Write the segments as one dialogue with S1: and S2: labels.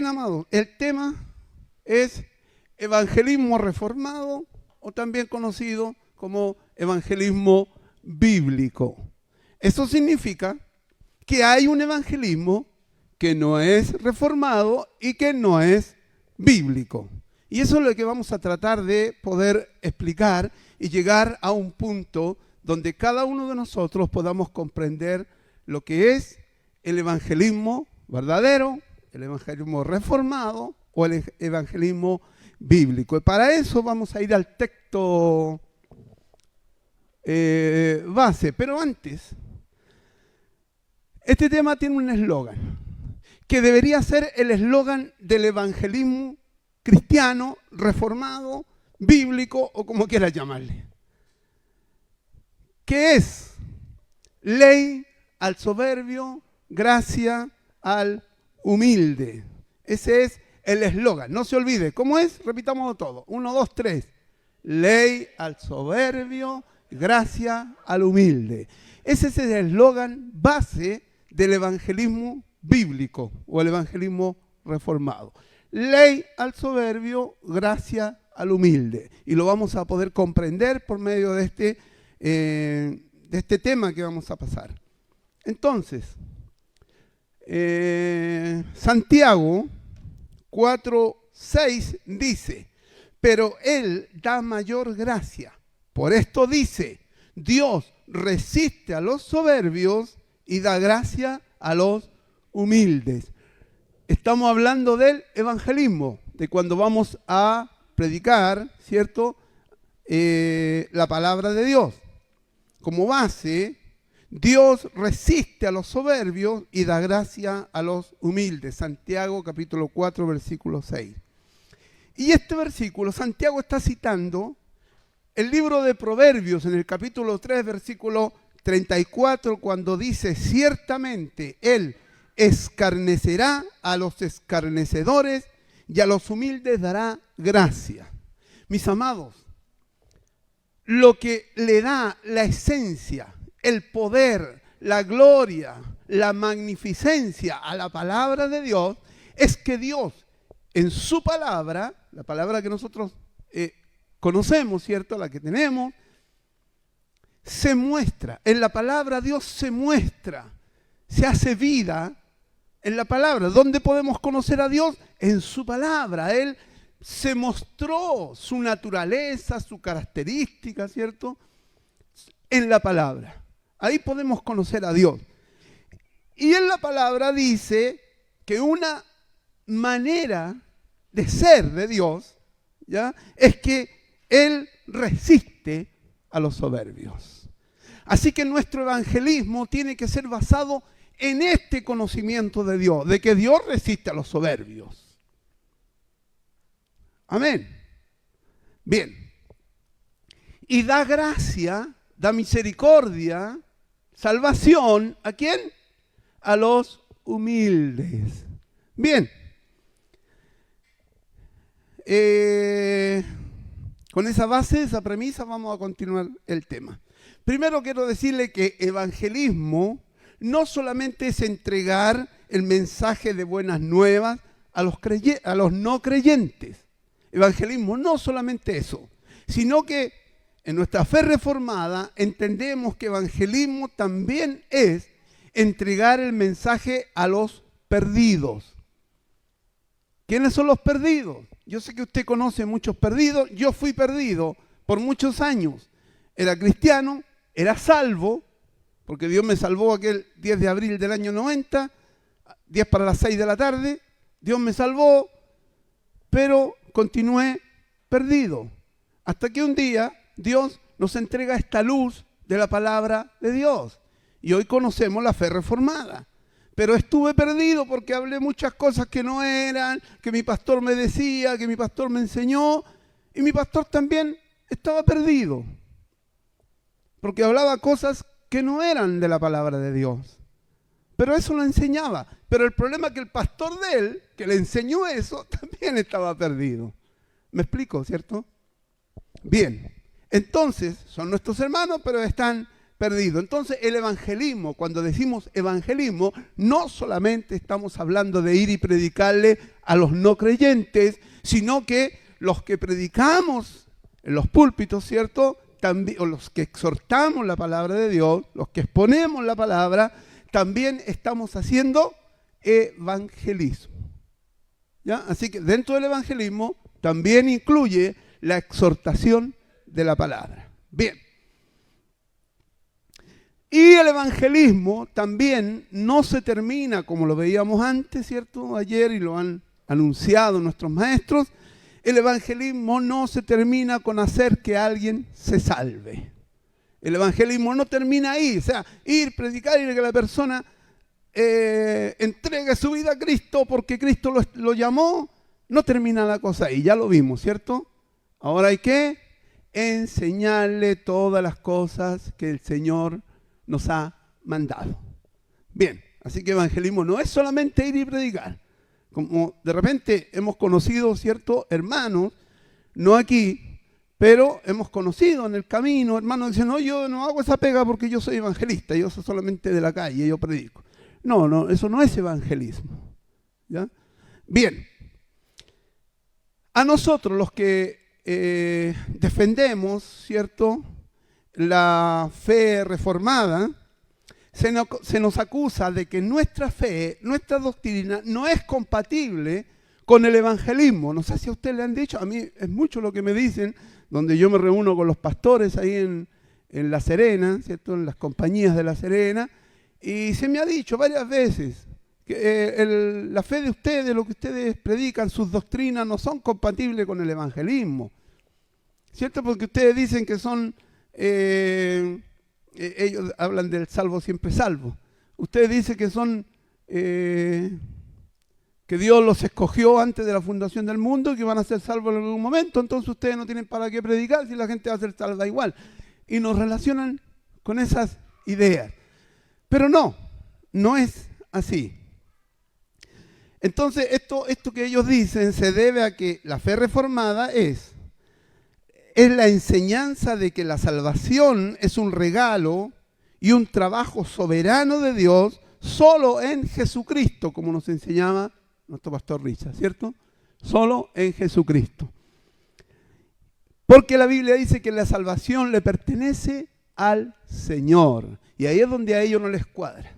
S1: Bien, amados, el tema es evangelismo reformado o también conocido como evangelismo bíblico. Eso significa que hay un evangelismo que no es reformado y que no es bíblico. Y eso es lo que vamos a tratar de poder explicar y llegar a un punto donde cada uno de nosotros podamos comprender lo que es el evangelismo verdadero, el evangelismo reformado o el evangelismo bíblico. Y para eso vamos a ir al texto base. Pero antes, este tema tiene un eslogan, que debería ser el eslogan del evangelismo cristiano, reformado, bíblico o como quieras llamarle. ¿Qué es? Ley al soberbio, gracia al humilde. Ese es el eslogan. No se olvide. ¿Cómo es? Repitámoslo todo. 1, 2, 3. Ley al soberbio, gracia al humilde. Ese es el eslogan base del evangelismo bíblico o el evangelismo reformado. Ley al soberbio, gracia al humilde. Y lo vamos a poder comprender por medio de este tema que vamos a pasar. Entonces, Santiago 4:6 dice, pero Él da mayor gracia. Por esto dice, Dios resiste a los soberbios y da gracia a los humildes. Estamos hablando del evangelismo, de cuando vamos a predicar, ¿cierto? La palabra de Dios. Como base, Dios resiste a los soberbios y da gracia a los humildes. Santiago capítulo 4, versículo 6. Y este versículo, Santiago está citando el libro de Proverbios en el capítulo 3, versículo 34, cuando dice, ciertamente Él escarnecerá a los escarnecedores y a los humildes dará gracia. Mis amados, lo que le da la esencia, el poder, la gloria, la magnificencia a la palabra de Dios es que Dios en su palabra, la palabra que nosotros conocemos, ¿cierto? La que tenemos, se muestra. En la palabra Dios se muestra, se hace vida en la palabra. ¿Dónde podemos conocer a Dios? En su palabra. Él se mostró su naturaleza, su característica, ¿cierto? En la palabra. Ahí podemos conocer a Dios. Y en la palabra dice que una manera de ser de Dios, ¿ya? Es que Él resiste a los soberbios. Así que nuestro evangelismo tiene que ser basado en este conocimiento de Dios, de que Dios resiste a los soberbios. Amén. Bien. Y da gracia, da misericordia, salvación, ¿a quién? A los humildes. Bien. Con esa base, esa premisa, vamos a continuar el tema. Primero quiero decirle que evangelismo no solamente es entregar el mensaje de buenas nuevas a los no creyentes. Evangelismo no solamente eso, sino que en nuestra fe reformada entendemos que evangelismo también es entregar el mensaje a los perdidos. ¿Quiénes son los perdidos? Yo sé que usted conoce muchos perdidos. Yo fui perdido por muchos años. Era cristiano, era salvo, porque Dios me salvó aquel 10 de abril del año 90, 10 para las 6 de la tarde. Dios me salvó, pero continué perdido. Hasta que un día Dios nos entrega esta luz de la palabra de Dios. Y hoy conocemos la fe reformada. Pero estuve perdido porque hablé muchas cosas que no eran, que mi pastor me decía, que mi pastor me enseñó. Y mi pastor también estaba perdido. Porque hablaba cosas que no eran de la palabra de Dios. Pero eso lo enseñaba. Pero el problema es que el pastor de él, que le enseñó eso, también estaba perdido. ¿Me explico, cierto? Bien. Entonces, son nuestros hermanos, pero están perdido. Entonces el evangelismo, cuando decimos evangelismo, no solamente estamos hablando de ir y predicarle a los no creyentes, sino que los que predicamos en los púlpitos, ¿cierto? También, o los que exhortamos la palabra de Dios, los que exponemos la palabra, también estamos haciendo evangelismo. ¿Ya? Así que dentro del evangelismo también incluye la exhortación de la palabra. Bien. Y el evangelismo también no se termina como lo veíamos antes, ¿cierto? Ayer, y lo han anunciado nuestros maestros. El evangelismo no se termina con hacer que alguien se salve. El evangelismo no termina ahí, o sea, ir, predicar y que la persona entregue su vida a Cristo porque Cristo lo llamó. No termina la cosa ahí, ya lo vimos, ¿cierto? Ahora hay que enseñarle todas las cosas que el Señor nos ha mandado. Bien, así que evangelismo no es solamente ir y predicar. Como de repente hemos conocido ciertos hermanos, no aquí, pero hemos conocido en el camino hermanos que dicen, no, yo no hago esa pega porque yo soy evangelista, yo soy solamente de la calle, yo predico. No, eso no es evangelismo. ¿Ya? Bien, a nosotros los que defendemos, ¿cierto?, la fe reformada, se nos acusa de que nuestra fe, nuestra doctrina, no es compatible con el evangelismo. No sé si a usted le han dicho, a mí es mucho lo que me dicen, donde yo me reúno con los pastores ahí en La Serena, ¿cierto?, en las compañías de La Serena, y se me ha dicho varias veces que la fe de ustedes, lo que ustedes predican, sus doctrinas no son compatibles con el evangelismo. ¿Cierto? Porque ustedes dicen que son... ellos hablan del salvo siempre salvo. Ustedes dicen que son que Dios los escogió antes de la fundación del mundo y que van a ser salvos en algún momento, entonces ustedes no tienen para qué predicar si la gente va a ser salva igual. Y nos relacionan con esas ideas. Pero no es así. Entonces esto que ellos dicen se debe a que la fe reformada es la enseñanza de que la salvación es un regalo y un trabajo soberano de Dios solo en Jesucristo, como nos enseñaba nuestro pastor Richard, ¿cierto? Solo en Jesucristo. Porque la Biblia dice que la salvación le pertenece al Señor. Y ahí es donde a ellos no les cuadra.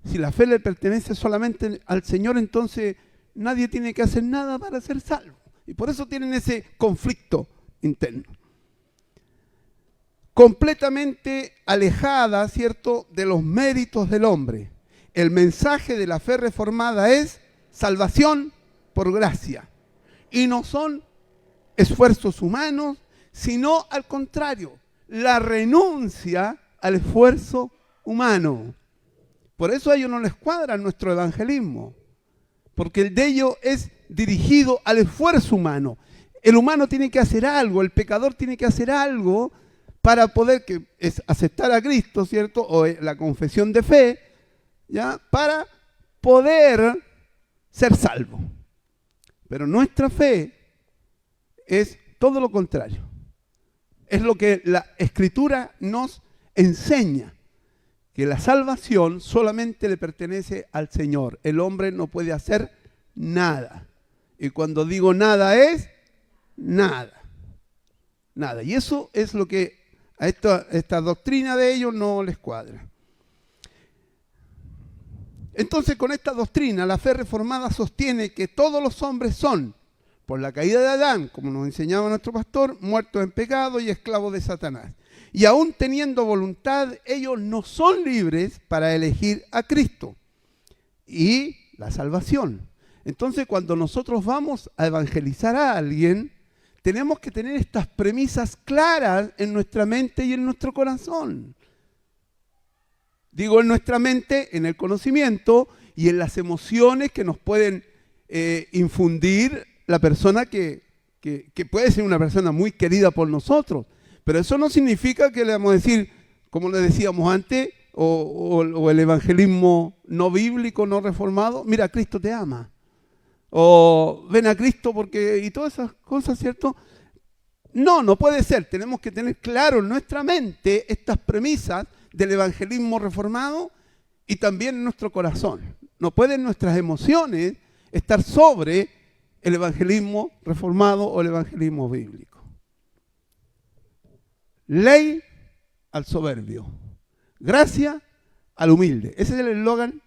S1: Si la fe le pertenece solamente al Señor, entonces nadie tiene que hacer nada para ser salvo. Y por eso tienen ese conflicto interno. Completamente alejada, ¿cierto?, de los méritos del hombre. El mensaje de la fe reformada es salvación por gracia. Y no son esfuerzos humanos, sino al contrario, la renuncia al esfuerzo humano. Por eso a ellos no les cuadra nuestro evangelismo, porque el de ellos es dirigido al esfuerzo humano. El humano tiene que hacer algo, el pecador tiene que hacer algo para poder, que es aceptar a Cristo, ¿cierto? O la confesión de fe, ¿ya? Para poder ser salvo. Pero nuestra fe es todo lo contrario. Es lo que la Escritura nos enseña, que la salvación solamente le pertenece al Señor. El hombre no puede hacer nada. Y cuando digo nada es nada. Nada. Y eso es lo que a esta doctrina de ellos no les cuadra. Entonces, con esta doctrina, la fe reformada sostiene que todos los hombres son, por la caída de Adán, como nos enseñaba nuestro pastor, muertos en pecado y esclavos de Satanás. Y aún teniendo voluntad, ellos no son libres para elegir a Cristo y la salvación. Entonces, cuando nosotros vamos a evangelizar a alguien, tenemos que tener estas premisas claras en nuestra mente y en nuestro corazón. Digo en nuestra mente, en el conocimiento y en las emociones que nos pueden infundir la persona que puede ser una persona muy querida por nosotros. Pero eso no significa que le vamos a decir, como le decíamos antes, o el evangelismo no bíblico, no reformado, mira, Cristo te ama. O ven a Cristo porque... y todas esas cosas, ¿cierto? No puede ser. Tenemos que tener claro en nuestra mente estas premisas del evangelismo reformado y también en nuestro corazón. No pueden nuestras emociones estar sobre el evangelismo reformado o el evangelismo bíblico. Ley al soberbio, gracia al humilde. Ese es el eslogan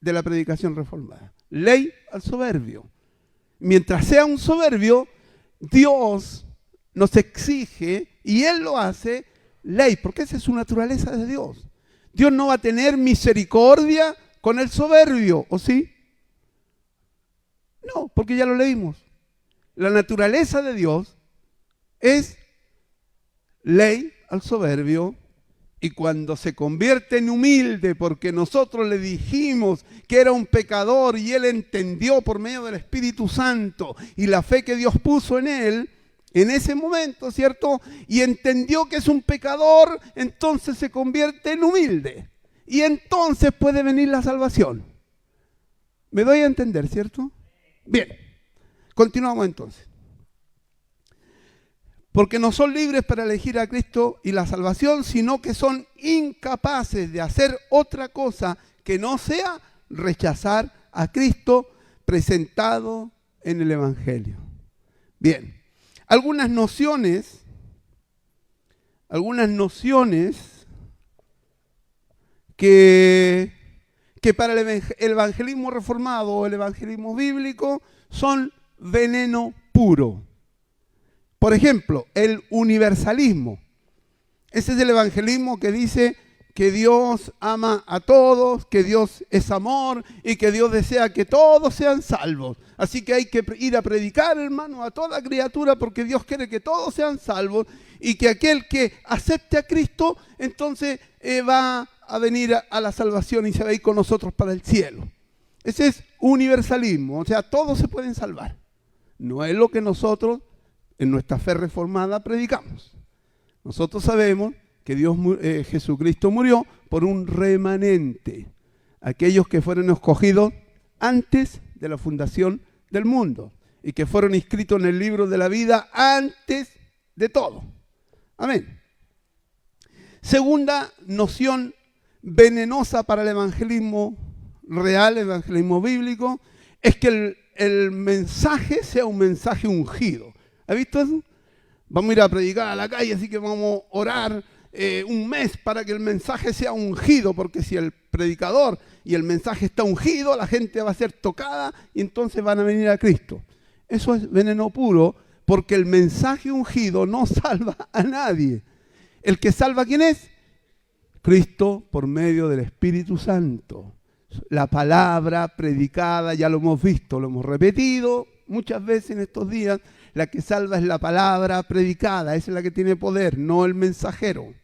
S1: de la predicación reformada. Ley al soberbio. Mientras sea un soberbio, Dios nos exige, y Él lo hace, ley, porque esa es su naturaleza de Dios. Dios no va a tener misericordia con el soberbio, ¿o sí? No, porque ya lo leímos. La naturaleza de Dios es ley al soberbio, y cuando se convierte en humilde porque nosotros le dijimos que era un pecador y él entendió por medio del Espíritu Santo y la fe que Dios puso en él, en ese momento, ¿cierto? Y entendió que es un pecador, entonces se convierte en humilde. Y entonces puede venir la salvación. ¿Me doy a entender, cierto? Bien, continuamos entonces. Porque no son libres para elegir a Cristo y la salvación, sino que son incapaces de hacer otra cosa que no sea rechazar a Cristo presentado en el Evangelio. Bien, algunas nociones que para el evangelismo reformado o el evangelismo bíblico son veneno puro. Por ejemplo, el universalismo. Ese es el evangelismo que dice que Dios ama a todos, que Dios es amor y que Dios desea que todos sean salvos. Así que hay que ir a predicar, hermano, a toda criatura porque Dios quiere que todos sean salvos y que aquel que acepte a Cristo, entonces va a venir a la salvación y se va a ir con nosotros para el cielo. Ese es universalismo, o sea, todos se pueden salvar. No es lo que nosotros en nuestra fe reformada predicamos. Nosotros sabemos que Jesucristo murió por un remanente, aquellos que fueron escogidos antes de la fundación del mundo y que fueron inscritos en el libro de la vida antes de todo. Amén. Segunda noción venenosa para el evangelismo real, el evangelismo bíblico, es que el mensaje sea un mensaje ungido. ¿Ha visto eso? Vamos a ir a predicar a la calle, así que vamos a orar un mes para que el mensaje sea ungido, porque si el predicador y el mensaje está ungido, la gente va a ser tocada y entonces van a venir a Cristo. Eso es veneno puro, porque el mensaje ungido no salva a nadie. El que salva, ¿quién es? Cristo por medio del Espíritu Santo. La palabra predicada, ya lo hemos visto, lo hemos repetido muchas veces en estos días. La que salva es la palabra predicada, esa es la que tiene poder, no el mensajero.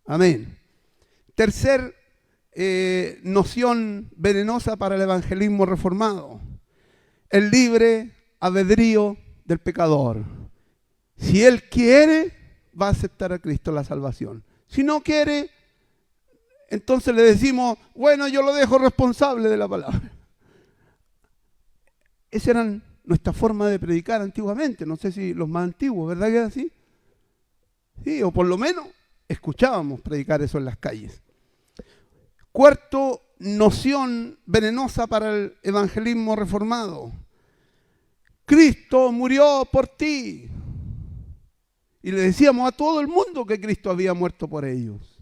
S1: Amén. Tercer noción venenosa para el evangelismo reformado: el libre albedrío del pecador. Si él quiere, va a aceptar a Cristo la salvación. Si no quiere, entonces le decimos, bueno, yo lo dejo responsable de la palabra. Esa era nuestra forma de predicar antiguamente. No sé si los más antiguos, ¿verdad que era así? Sí, o por lo menos escuchábamos predicar eso en las calles. Cuarto noción venenosa para el evangelismo reformado: Cristo murió por ti. Y le decíamos a todo el mundo que Cristo había muerto por ellos.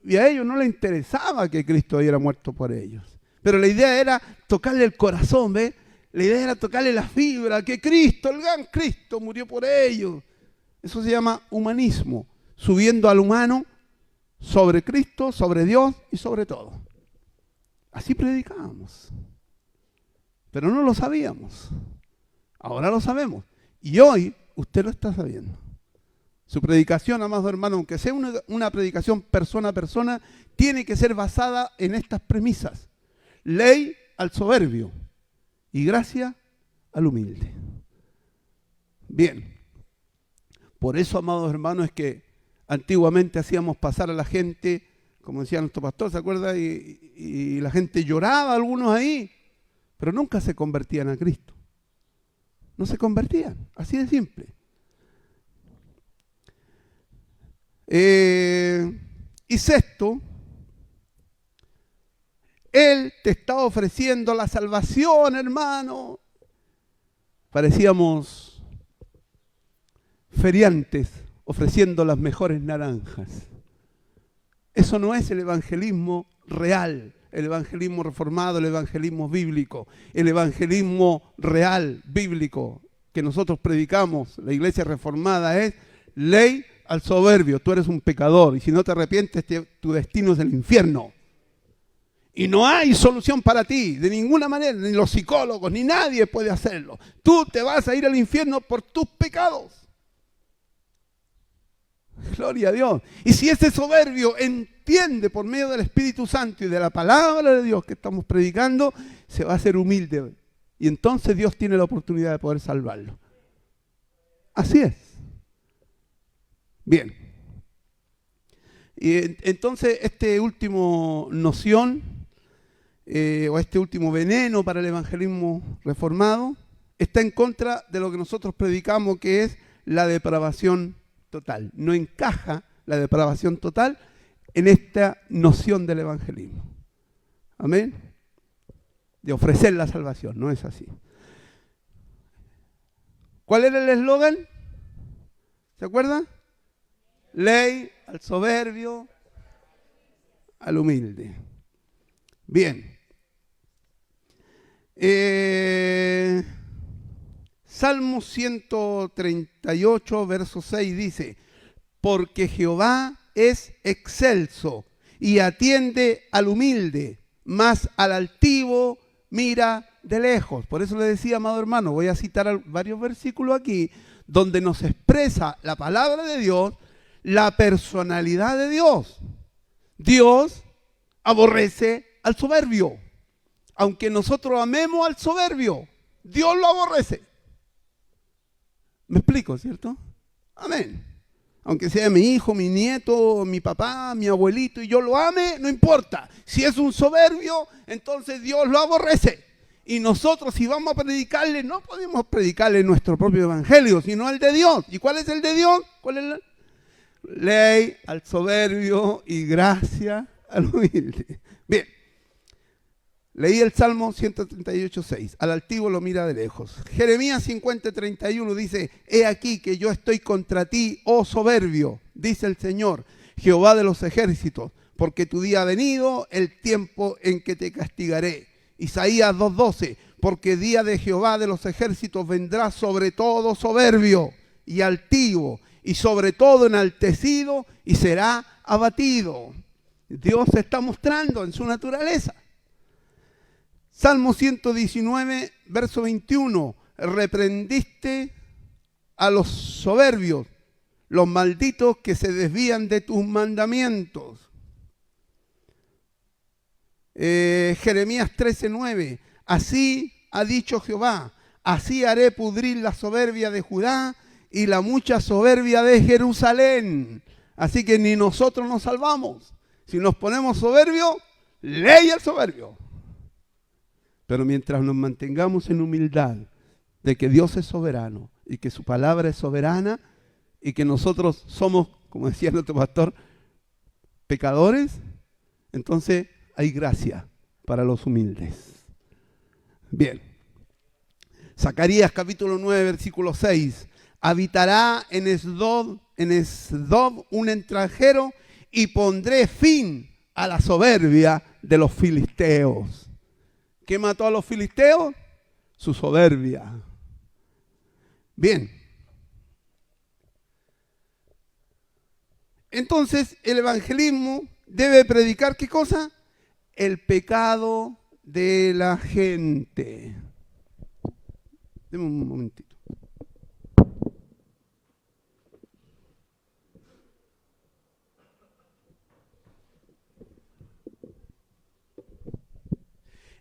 S1: Y a ellos no les interesaba que Cristo hubiera muerto por ellos. Pero la idea era tocarle el corazón, ¿ves? La idea era tocarle la fibra, que Cristo, el gran Cristo, murió por ellos. Eso se llama humanismo, subiendo al humano sobre Cristo, sobre Dios y sobre todo. Así predicábamos. Pero no lo sabíamos. Ahora lo sabemos. Y hoy usted lo está sabiendo. Su predicación, amado hermano, aunque sea una predicación persona a persona, tiene que ser basada en estas premisas. Ley al soberbio y gracia al humilde. Bien. Por eso, amados hermanos, es que antiguamente hacíamos pasar a la gente, como decía nuestro pastor, ¿se acuerda? Y la gente lloraba, algunos ahí, pero nunca se convertían a Cristo. No se convertían, así de simple. Y sexto, Él te está ofreciendo la salvación, hermano. Parecíamos feriantes ofreciendo las mejores naranjas. Eso no es el evangelismo real, el evangelismo reformado, el evangelismo bíblico. El evangelismo real, bíblico, que nosotros predicamos, la iglesia reformada, es ley al soberbio. Tú eres un pecador y si no te arrepientes, tu destino es el infierno. Y no hay solución para ti, de ninguna manera, ni los psicólogos, ni nadie puede hacerlo. Tú te vas a ir al infierno por tus pecados. Gloria a Dios. Y si ese soberbio entiende por medio del Espíritu Santo y de la palabra de Dios que estamos predicando, se va a hacer humilde. Y entonces Dios tiene la oportunidad de poder salvarlo. Así es. Bien. Y entonces este último noción, o este último veneno para el evangelismo reformado, está en contra de lo que nosotros predicamos, que es la depravación total. No encaja la depravación total en esta noción del evangelismo. Amén. De ofrecer la salvación, no es así. ¿Cuál era el eslogan? ¿Se acuerdan? Ley al soberbio, al humilde. Bien. Salmo 138, verso 6 dice: porque Jehová es excelso y atiende al humilde, mas al altivo mira de lejos. Por eso le decía, amado hermano, voy a citar varios versículos aquí, donde nos expresa la palabra de Dios, la personalidad de Dios. Dios aborrece al soberbio. Aunque nosotros amemos al soberbio, Dios lo aborrece. ¿Me explico, cierto? Amén. Aunque sea mi hijo, mi nieto, mi papá, mi abuelito, y yo lo ame, no importa. Si es un soberbio, entonces Dios lo aborrece. Y nosotros, si vamos a predicarle, no podemos predicarle nuestro propio evangelio, sino el de Dios. ¿Y cuál es el de Dios? ¿Cuál es la ley al soberbio y gracia al humilde? Bien. Leí el Salmo 138:6. Al altivo lo mira de lejos. Jeremías 50:31 dice: he aquí que yo estoy contra ti, oh soberbio, dice el Señor, Jehová de los ejércitos, porque tu día ha venido, el tiempo en que te castigaré. Isaías 2:12, porque día de Jehová de los ejércitos vendrá sobre todo soberbio y altivo, y sobre todo enaltecido, y será abatido. Dios se está mostrando en su naturaleza. Salmo 119, verso 21. Reprendiste a los soberbios, los malditos que se desvían de tus mandamientos. Jeremías 13:9. Así ha dicho Jehová, así haré pudrir la soberbia de Judá y la mucha soberbia de Jerusalén. Así que ni nosotros nos salvamos. Si nos ponemos soberbios, ley al soberbio. Pero mientras nos mantengamos en humildad de que Dios es soberano y que su palabra es soberana y que nosotros somos, como decía nuestro pastor, pecadores, entonces hay gracia para los humildes. Bien. Zacarías capítulo 9, versículo 6. Habitará en Esdod un extranjero y pondré fin a la soberbia de los filisteos. ¿Qué mató a los filisteos? Su soberbia. Bien. Entonces, el evangelismo debe predicar ¿qué cosa? El pecado de la gente. Deme un momentito.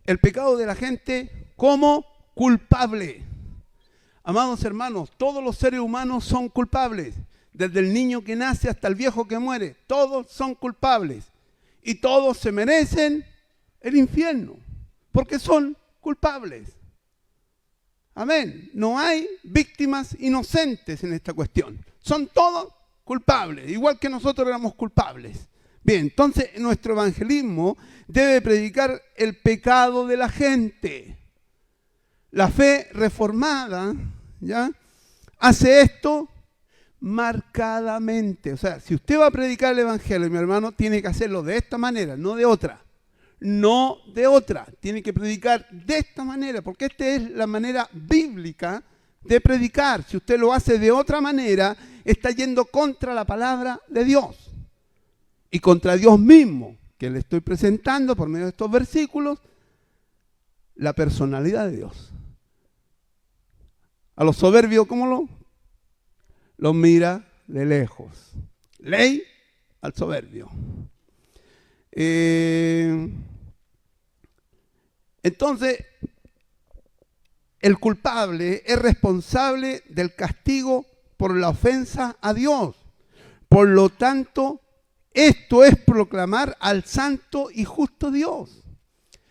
S1: El pecado de la gente como culpable. Amados hermanos, todos los seres humanos son culpables. Desde el niño que nace hasta el viejo que muere, todos son culpables. Y todos se merecen el infierno, porque son culpables. Amén. No hay víctimas inocentes en esta cuestión. Son todos culpables, igual que nosotros éramos culpables. Bien, entonces nuestro evangelismo debe predicar el pecado de la gente. La fe reformada, ¿ya?, hace esto marcadamente. O sea, si usted va a predicar el evangelio, mi hermano, tiene que hacerlo de esta manera, no de otra. No de otra. Tiene que predicar de esta manera, porque esta es la manera bíblica de predicar. Si usted lo hace de otra manera, está yendo contra la palabra de Dios y contra Dios mismo, que le estoy presentando por medio de estos versículos, la personalidad de Dios. A los soberbios, ¿cómo los mira de lejos? Ley al soberbio. Entonces, el culpable es responsable del castigo por la ofensa a Dios. Por lo tanto, esto es proclamar al santo y justo Dios.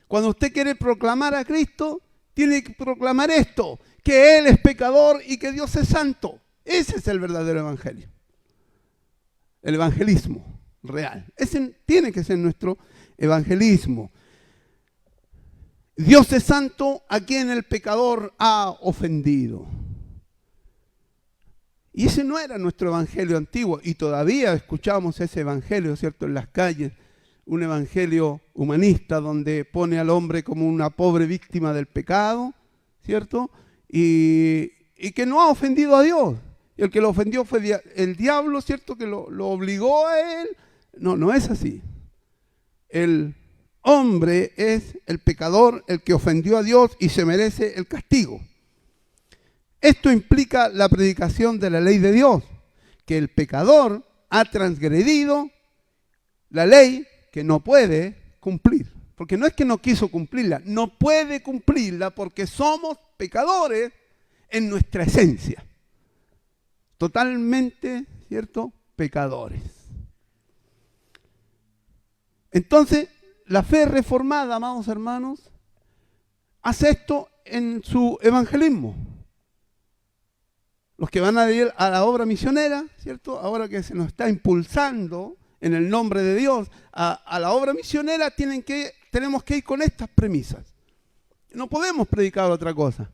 S1: Cuando usted quiere proclamar a Cristo, tiene que proclamar esto, que Él es pecador y que Dios es santo. Ese es el verdadero evangelio. El evangelismo real. Ese tiene que ser nuestro evangelismo. Dios es santo a quien el pecador ha ofendido. Y ese no era nuestro evangelio antiguo. Y todavía escuchamos ese evangelio, ¿cierto?, en las calles. Un evangelio humanista donde pone al hombre como una pobre víctima del pecado, ¿cierto? Y que no ha ofendido a Dios. Y el que lo ofendió fue el diablo, ¿cierto?, que lo obligó a él. No, no es así. El hombre es el pecador, el que ofendió a Dios y se merece el castigo. Esto implica la predicación de la ley de Dios, que el pecador ha transgredido la ley que no puede cumplir. Porque no es que no quiso cumplirla, no puede cumplirla porque somos pecadores en nuestra esencia. Totalmente, ¿cierto?, pecadores. Entonces, la fe reformada, amados hermanos, hace esto en su evangelismo. Los que van a ir a la obra misionera, ¿cierto?, ahora que se nos está impulsando en el nombre de Dios a la obra misionera, tenemos que ir con estas premisas. No podemos predicar otra cosa.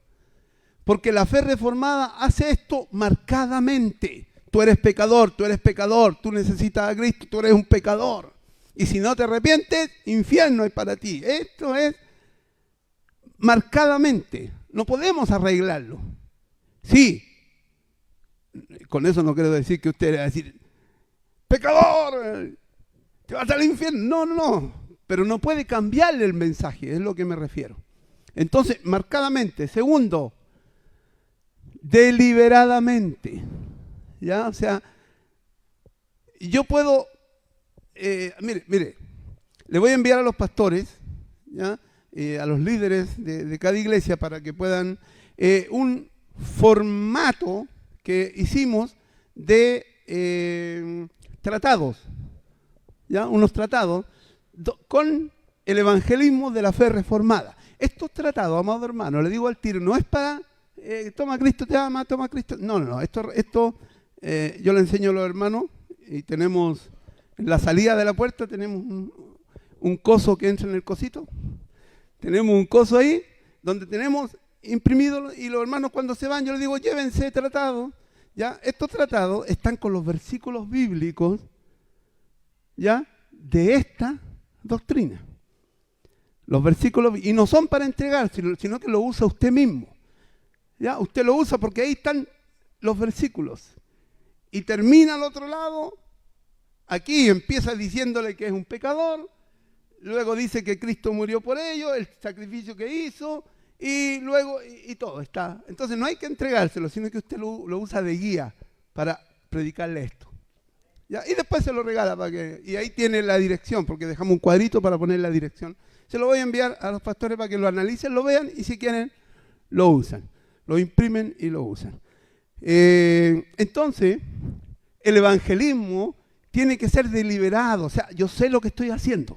S1: Porque la fe reformada hace esto marcadamente. Tú eres pecador, tú necesitas a Cristo, tú eres un pecador. Y si no te arrepientes, infierno es para ti. Esto es marcadamente. No podemos arreglarlo. Sí, con eso no quiero decir que usted va a decir, pecador, te vas al infierno. No. Pero no puede cambiarle el mensaje, es lo que me refiero. Entonces, marcadamente. Segundo, deliberadamente. ¿Ya? O sea, yo puedo... mire, le voy a enviar a los pastores, ¿ya?, a los líderes de cada iglesia para que puedan un formato que hicimos de tratados, ¿ya?, unos tratados con el evangelismo de la fe reformada. Estos tratados, amado hermano, le digo al tiro, no es para toma Cristo te ama, toma Cristo. No, esto yo le enseño a los hermanos y tenemos... En la salida de la puerta tenemos un coso que entra en el cosito. Tenemos un coso ahí donde tenemos imprimido y los hermanos cuando se van yo les digo, llévense tratados. ¿Ya? Estos tratados están con los versículos bíblicos, ¿ya?, de esta doctrina. Los versículos, y no son para entregar, sino que lo usa usted mismo. ¿Ya? Usted lo usa porque ahí están los versículos. Y termina al otro lado. Aquí empieza diciéndole que es un pecador, luego dice que Cristo murió por ello, el sacrificio que hizo, y luego, y todo está. Entonces no hay que entregárselo, sino que usted lo usa de guía para predicarle esto. ¿Ya? Y después se lo regala, y ahí tiene la dirección, porque dejamos un cuadrito para poner la dirección. Se lo voy a enviar a los pastores para que lo analicen, lo vean, y si quieren, lo usan. Lo imprimen y lo usan. Entonces, el evangelismo tiene que ser deliberado, o sea, yo sé lo que estoy haciendo.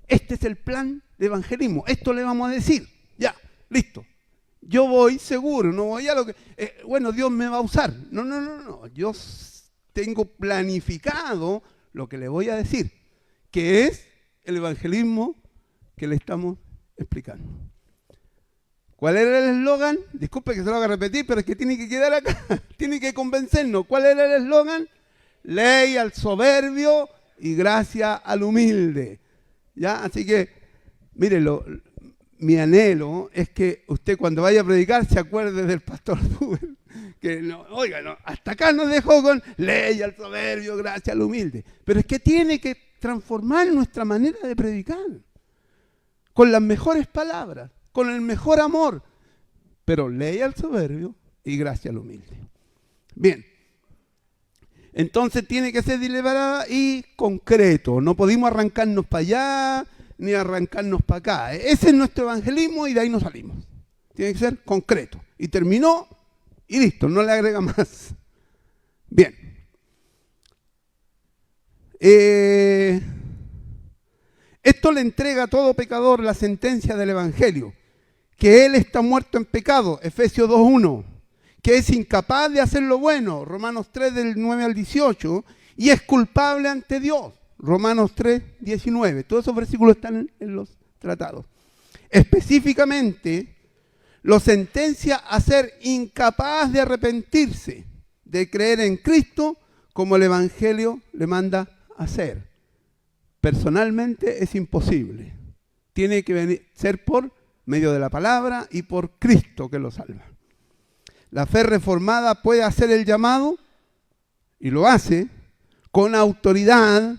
S1: Este es el plan de evangelismo, esto le vamos a decir. Ya, listo. Yo voy seguro, no voy a lo que... bueno, Dios me va a usar. No. Yo tengo planificado lo que le voy a decir. que es el evangelismo que le estamos explicando. ¿Cuál era el eslogan? Disculpe que se lo haga repetir, pero es que tiene que quedar acá, tiene que convencernos. ¿Cuál era el eslogan? Ley al soberbio y gracia al humilde. ¿Ya? Así que, mírenlo, mi anhelo es que usted cuando vaya a predicar se acuerde del pastor Rubén. Que no, oiga, no, hasta acá nos dejó con ley al soberbio, gracia al humilde. Pero es que tiene que transformar nuestra manera de predicar. Con las mejores palabras, con el mejor amor. Pero ley al soberbio y gracia al humilde. Bien. Entonces tiene que ser deliberada y concreto. No podemos arrancarnos para allá ni arrancarnos para acá. Ese es nuestro evangelismo y de ahí nos salimos. Tiene que ser concreto. Y terminó y listo, no le agrega más. Bien. Esto le entrega a todo pecador la sentencia del evangelio. Que él está muerto en pecado, Efesios 2:1. Que es incapaz de hacer lo bueno, Romanos 3 del 9 al 18, y es culpable ante Dios, Romanos 3, 19. Todos esos versículos están en los tratados. Específicamente, lo sentencia a ser incapaz de arrepentirse, de creer en Cristo, como el Evangelio le manda a hacer. Personalmente es imposible. Tiene que ser por medio de la palabra y por Cristo que lo salva. La fe reformada puede hacer el llamado, y lo hace, con autoridad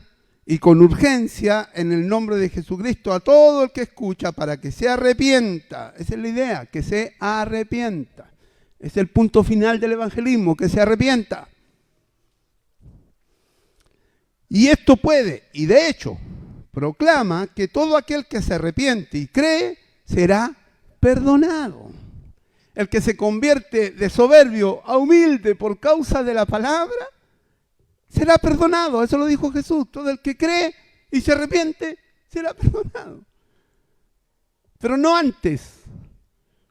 S1: y con urgencia en el nombre de Jesucristo a todo el que escucha para que se arrepienta. Esa es la idea, que se arrepienta. Es el punto final del evangelismo, que se arrepienta. Y esto puede, y de hecho, proclama que todo aquel que se arrepiente y cree será perdonado. El que se convierte de soberbio a humilde por causa de la palabra, será perdonado. Eso lo dijo Jesús. Todo el que cree y se arrepiente, será perdonado. Pero no antes.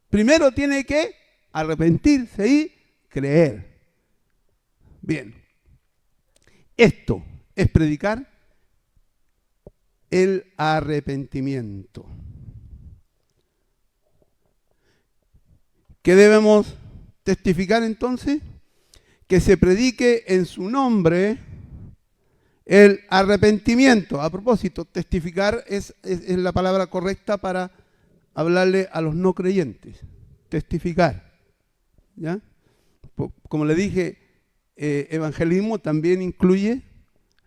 S1: Primero tiene que arrepentirse y creer. Bien. Esto es predicar el arrepentimiento. ¿Qué debemos testificar entonces? Que se predique en su nombre el arrepentimiento. A propósito, testificar es la palabra correcta para hablarle a los no creyentes. Testificar. ¿Ya? Como le dije, evangelismo también incluye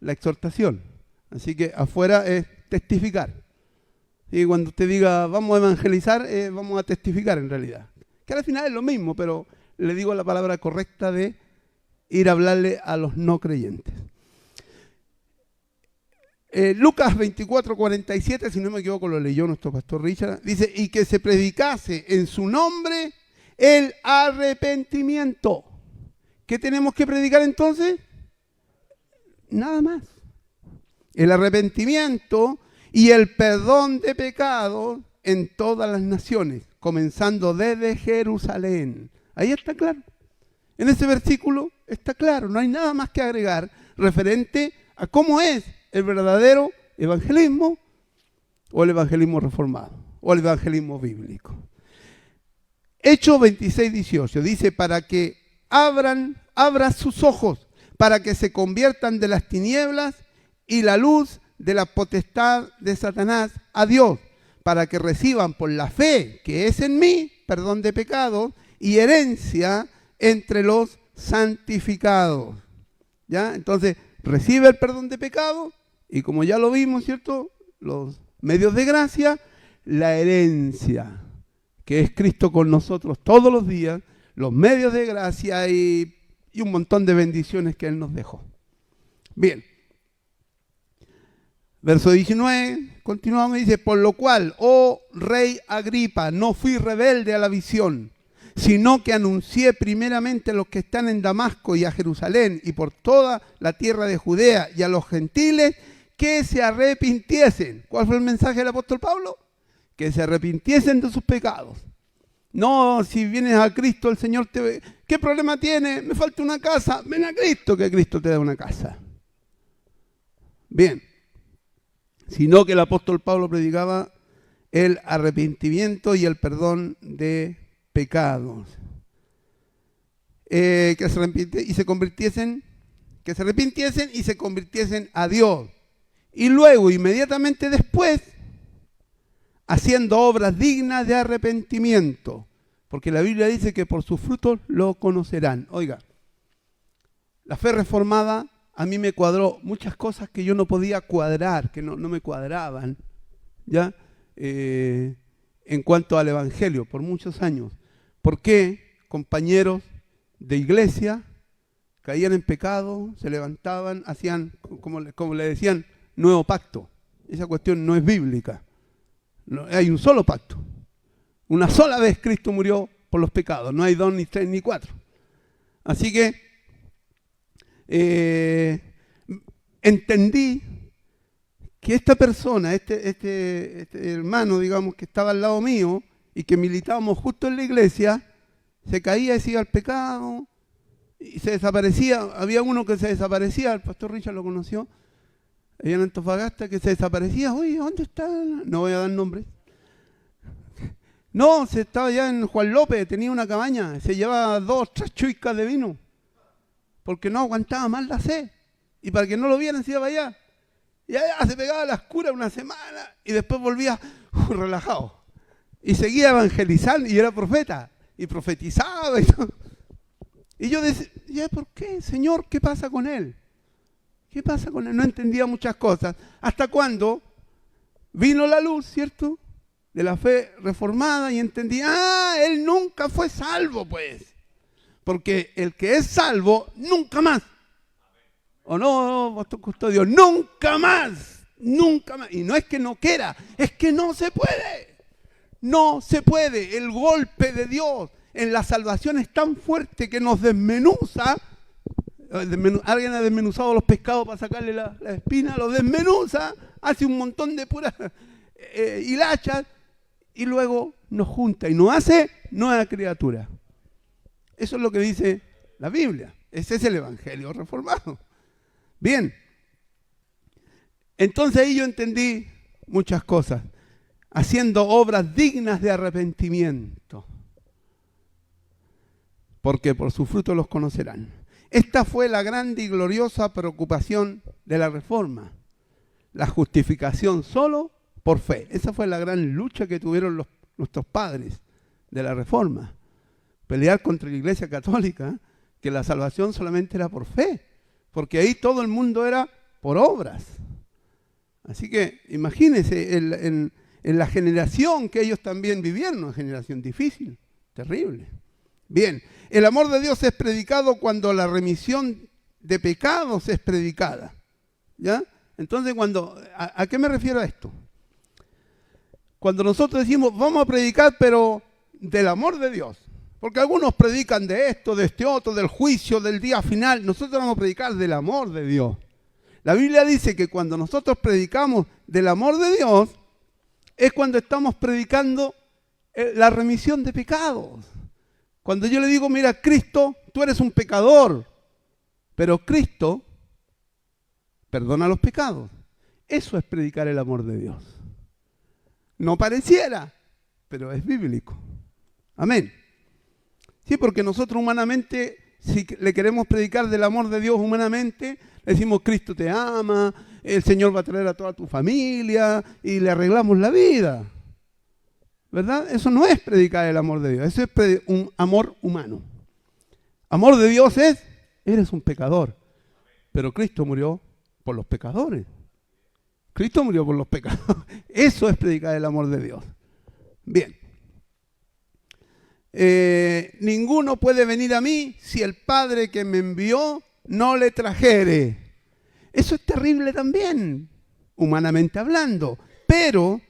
S1: la exhortación. Así que afuera es testificar. Y cuando usted diga vamos a evangelizar, vamos a testificar en realidad. Que al final es lo mismo, pero le digo la palabra correcta de ir a hablarle a los no creyentes. Lucas 24:47, si no me equivoco, lo leyó nuestro pastor Richard, dice, y que se predicase en su nombre el arrepentimiento. ¿Qué tenemos que predicar entonces? Nada más. El arrepentimiento y el perdón de pecados en todas las naciones, comenzando desde Jerusalén. Ahí está claro. En ese versículo está claro, no hay nada más que agregar referente a cómo es el verdadero evangelismo o el evangelismo reformado o el evangelismo bíblico. Hechos 26:18 dice, para que abra sus ojos, para que se conviertan de las tinieblas y la luz de la potestad de Satanás a Dios, para que reciban por la fe que es en mí, perdón de pecados y herencia entre los santificados. ¿Ya? Entonces, recibe el perdón de pecados y como ya lo vimos, ¿cierto? Los medios de gracia, la herencia, que es Cristo con nosotros todos los días, los medios de gracia y un montón de bendiciones que Él nos dejó. Bien. Verso 19, continuamos y dice, por lo cual, oh rey Agripa, no fui rebelde a la visión, sino que anuncié primeramente a los que están en Damasco y a Jerusalén y por toda la tierra de Judea y a los gentiles que se arrepintiesen. ¿Cuál fue el mensaje del apóstol Pablo? Que se arrepintiesen de sus pecados. No, si vienes a Cristo, el Señor te ve. ¿Qué problema tiene? Me falta una casa. Ven a Cristo, que Cristo te da una casa. Bien. sino que el apóstol Pablo predicaba el arrepentimiento y el perdón de pecados. Que se arrepintiesen y se convirtiesen a Dios. Y luego, inmediatamente después, haciendo obras dignas de arrepentimiento. Porque la Biblia dice que por sus frutos lo conocerán. Oiga, la fe reformada a mí me cuadró muchas cosas que yo no podía cuadrar, que no me cuadraban, ¿ya? En cuanto al Evangelio, por muchos años. ¿Por qué compañeros de iglesia caían en pecado, se levantaban, hacían, como le decían, nuevo pacto? Esa cuestión no es bíblica. No, hay un solo pacto. Una sola vez Cristo murió por los pecados. No hay 2, ni 3, ni 4. Así que entendí que esta persona, este hermano, digamos, que estaba al lado mío y que militábamos justo en la iglesia, se caía y se iba al pecado y se desaparecía. Había uno que se desaparecía, el pastor Richard lo conoció, allá en Antofagasta, que se desaparecía. Oye, ¿dónde está? No voy a dar nombres. No, se estaba allá en Juan López, tenía una cabaña, se llevaba 2, 3 chuicas de vino, porque no aguantaba más la sed. Y para que no lo vieran, se iba allá. Y allá se pegaba a las curas una semana y después volvía relajado. Y seguía evangelizando y era profeta. Y profetizaba y todo. Y yo decía, ¿por qué, Señor? ¿Qué pasa con él? ¿Qué pasa con él? No entendía muchas cosas. Hasta cuando vino la luz, ¿cierto?, de la fe reformada y entendí, él nunca fue salvo, pues. Porque el que es salvo, nunca más. ¿O no, pastor Custodio? Nunca más. Nunca más. Y no es que no quiera, es que no se puede. No se puede. El golpe de Dios en la salvación es tan fuerte que nos desmenuza. Alguien ha desmenuzado los pescados para sacarle la espina, los desmenuza, hace un montón de puras hilachas y luego nos junta y nos hace nueva criatura. Eso es lo que dice la Biblia. Ese es el Evangelio reformado. Bien. Entonces ahí yo entendí muchas cosas. Haciendo obras dignas de arrepentimiento. Porque por sus frutos los conocerán. Esta fue la grande y gloriosa preocupación de la Reforma. La justificación solo por fe. Esa fue la gran lucha que tuvieron nuestros padres de la Reforma. Pelear contra la Iglesia Católica, que la salvación solamente era por fe. Porque ahí todo el mundo era por obras. Así que imagínense en la generación que ellos también vivieron, una generación difícil, terrible. Bien, el amor de Dios es predicado cuando la remisión de pecados es predicada. ¿Ya? Entonces, ¿a qué me refiero a esto? Cuando nosotros decimos, vamos a predicar, pero del amor de Dios. Porque algunos predican de esto, de este otro, del juicio, del día final. Nosotros vamos a predicar del amor de Dios. La Biblia dice que cuando nosotros predicamos del amor de Dios, es cuando estamos predicando la remisión de pecados. Cuando yo le digo, mira, Cristo, tú eres un pecador, pero Cristo perdona los pecados. Eso es predicar el amor de Dios. No pareciera, pero es bíblico. Amén. Sí, porque nosotros humanamente, si le queremos predicar del amor de Dios humanamente, le decimos, Cristo te ama, el Señor va a traer a toda tu familia y le arreglamos la vida. ¿Verdad? Eso no es predicar el amor de Dios, eso es un amor humano. Amor de Dios es, eres un pecador, pero Cristo murió por los pecadores. Cristo murió por los pecados. Eso es predicar el amor de Dios. Bien. Ninguno puede venir a mí si el Padre que me envió no le trajere. Eso es terrible también, humanamente hablando. Pero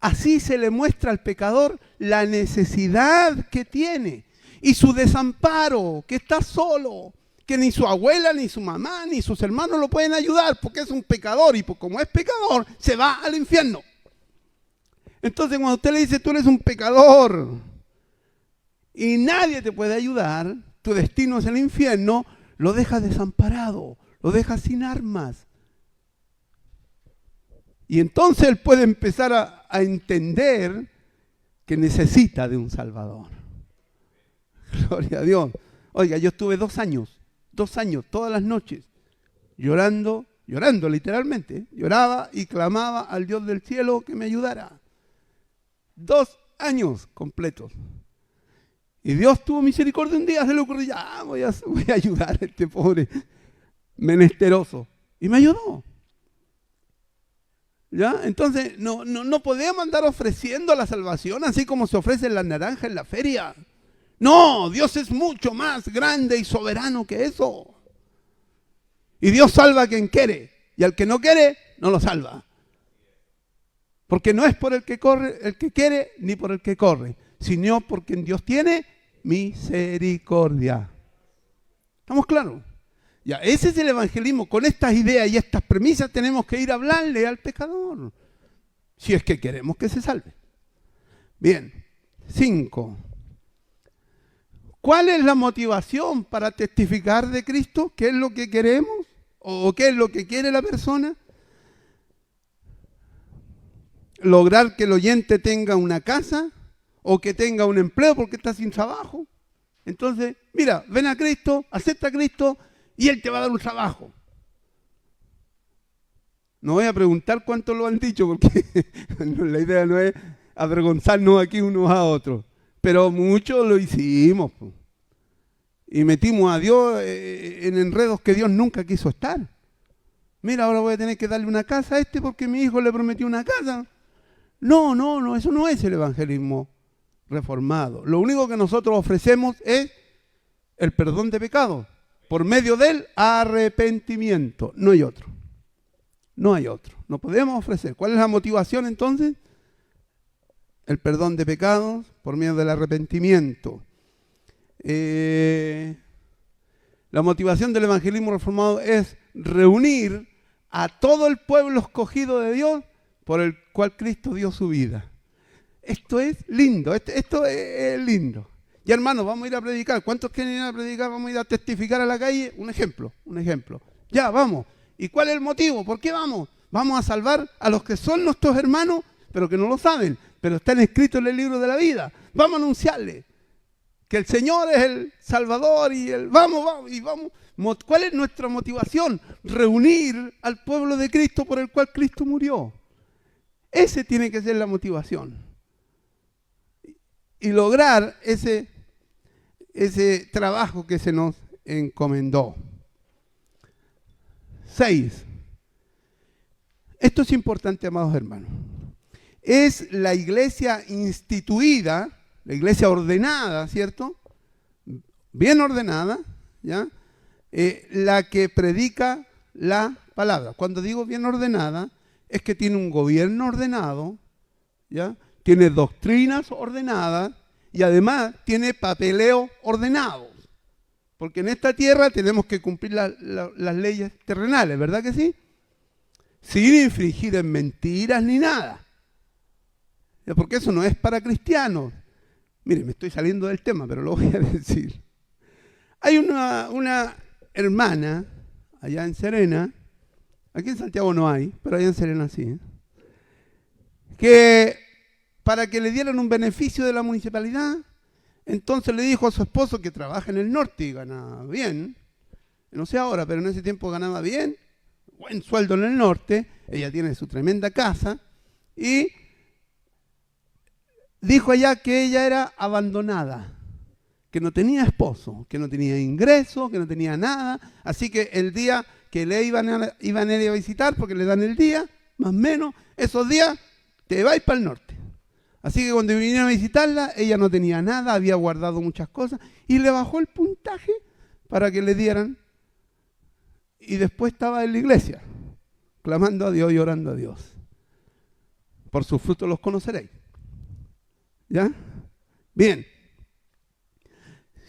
S1: así se le muestra al pecador la necesidad que tiene y su desamparo, que está solo, que ni su abuela, ni su mamá, ni sus hermanos lo pueden ayudar porque es un pecador y como es pecador, se va al infierno. Entonces cuando usted le dice, tú eres un pecador y nadie te puede ayudar, tu destino es el infierno, lo deja desamparado, lo deja sin armas. Y entonces él puede empezar a entender que necesita de un Salvador. Gloria a Dios. Oiga, yo estuve 2 años, todas las noches, llorando literalmente. Lloraba y clamaba al Dios del cielo que me ayudara. 2 años completos. Y Dios tuvo misericordia un día, se le ocurrió, ya voy a ayudar a este pobre menesteroso. Y me ayudó. ¿Ya? Entonces, no podemos andar ofreciendo la salvación así como se ofrece la naranja en la feria. No, Dios es mucho más grande y soberano que eso. Y Dios salva a quien quiere. Y al que no quiere, no lo salva. Porque no es por el que corre, el que quiere, ni por el que corre, sino por quien Dios tiene misericordia. ¿Estamos claros? Ya, ese es el evangelismo. Con estas ideas y estas premisas tenemos que ir a hablarle al pecador, si es que queremos que se salve. Bien, 5. ¿Cuál es la motivación para testificar de Cristo? ¿Qué es lo que queremos? ¿O qué es lo que quiere la persona? Lograr que el oyente tenga una casa o que tenga un empleo porque está sin trabajo. Entonces, mira, ven a Cristo, acepta a Cristo y Él te va a dar un trabajo. No voy a preguntar cuántos lo han dicho porque la idea no es avergonzarnos aquí unos a otros. Pero muchos lo hicimos. Y metimos a Dios en enredos que Dios nunca quiso estar. Mira, ahora voy a tener que darle una casa a este porque mi hijo le prometió una casa. No, eso no es el evangelismo reformado. Lo único que nosotros ofrecemos es el perdón de pecados por medio del arrepentimiento. No hay otro. No hay otro. No podemos ofrecer. ¿Cuál es la motivación entonces? El perdón de pecados por medio del arrepentimiento. La motivación del evangelismo reformado es reunir a todo el pueblo escogido de Dios por el cual Cristo dio su vida. Esto es lindo, esto es lindo. Y hermanos, vamos a ir a predicar. ¿Cuántos quieren ir a predicar? Vamos a ir a testificar a la calle. Un ejemplo. Ya, vamos. ¿Y cuál es el motivo? ¿Por qué vamos? Vamos a salvar a los que son nuestros hermanos, pero que no lo saben, pero están escritos en el libro de la vida. Vamos a anunciarle que el Señor es el Salvador y vamos. ¿Cuál es nuestra motivación? Reunir al pueblo de Cristo por el cual Cristo murió. Ese tiene que ser la motivación. Y lograr ese trabajo que se nos encomendó. 6. Esto es importante, amados hermanos. Es la iglesia instituida, la iglesia ordenada, ¿cierto? Bien ordenada, ¿ya? La que predica la palabra. Cuando digo bien ordenada, es que tiene un gobierno ordenado, ¿ya? Tiene doctrinas ordenadas y además tiene papeleo ordenado. Porque en esta tierra tenemos que cumplir las leyes terrenales, ¿verdad que sí? Sin infringir en mentiras ni nada. Porque eso no es para cristianos. Mire, me estoy saliendo del tema, pero lo voy a decir. Hay una hermana allá en Serena, aquí en Santiago no hay, pero allá en Serena sí, que para que le dieran un beneficio de la municipalidad, entonces le dijo a su esposo que trabaja en el norte y gana bien, no sé ahora, pero en ese tiempo ganaba bien, buen sueldo en el norte, ella tiene su tremenda casa, y dijo allá que ella era abandonada, que no tenía esposo, que no tenía ingreso, que no tenía nada, así que el día que le iban a ir a visitar, porque le dan el día, más o menos, esos días te vais para el norte. Así que cuando vinieron a visitarla, ella no tenía nada, había guardado muchas cosas, y le bajó el puntaje para que le dieran, y después estaba en la iglesia, clamando a Dios y orando a Dios. Por sus frutos los conoceréis. ¿Ya? Bien.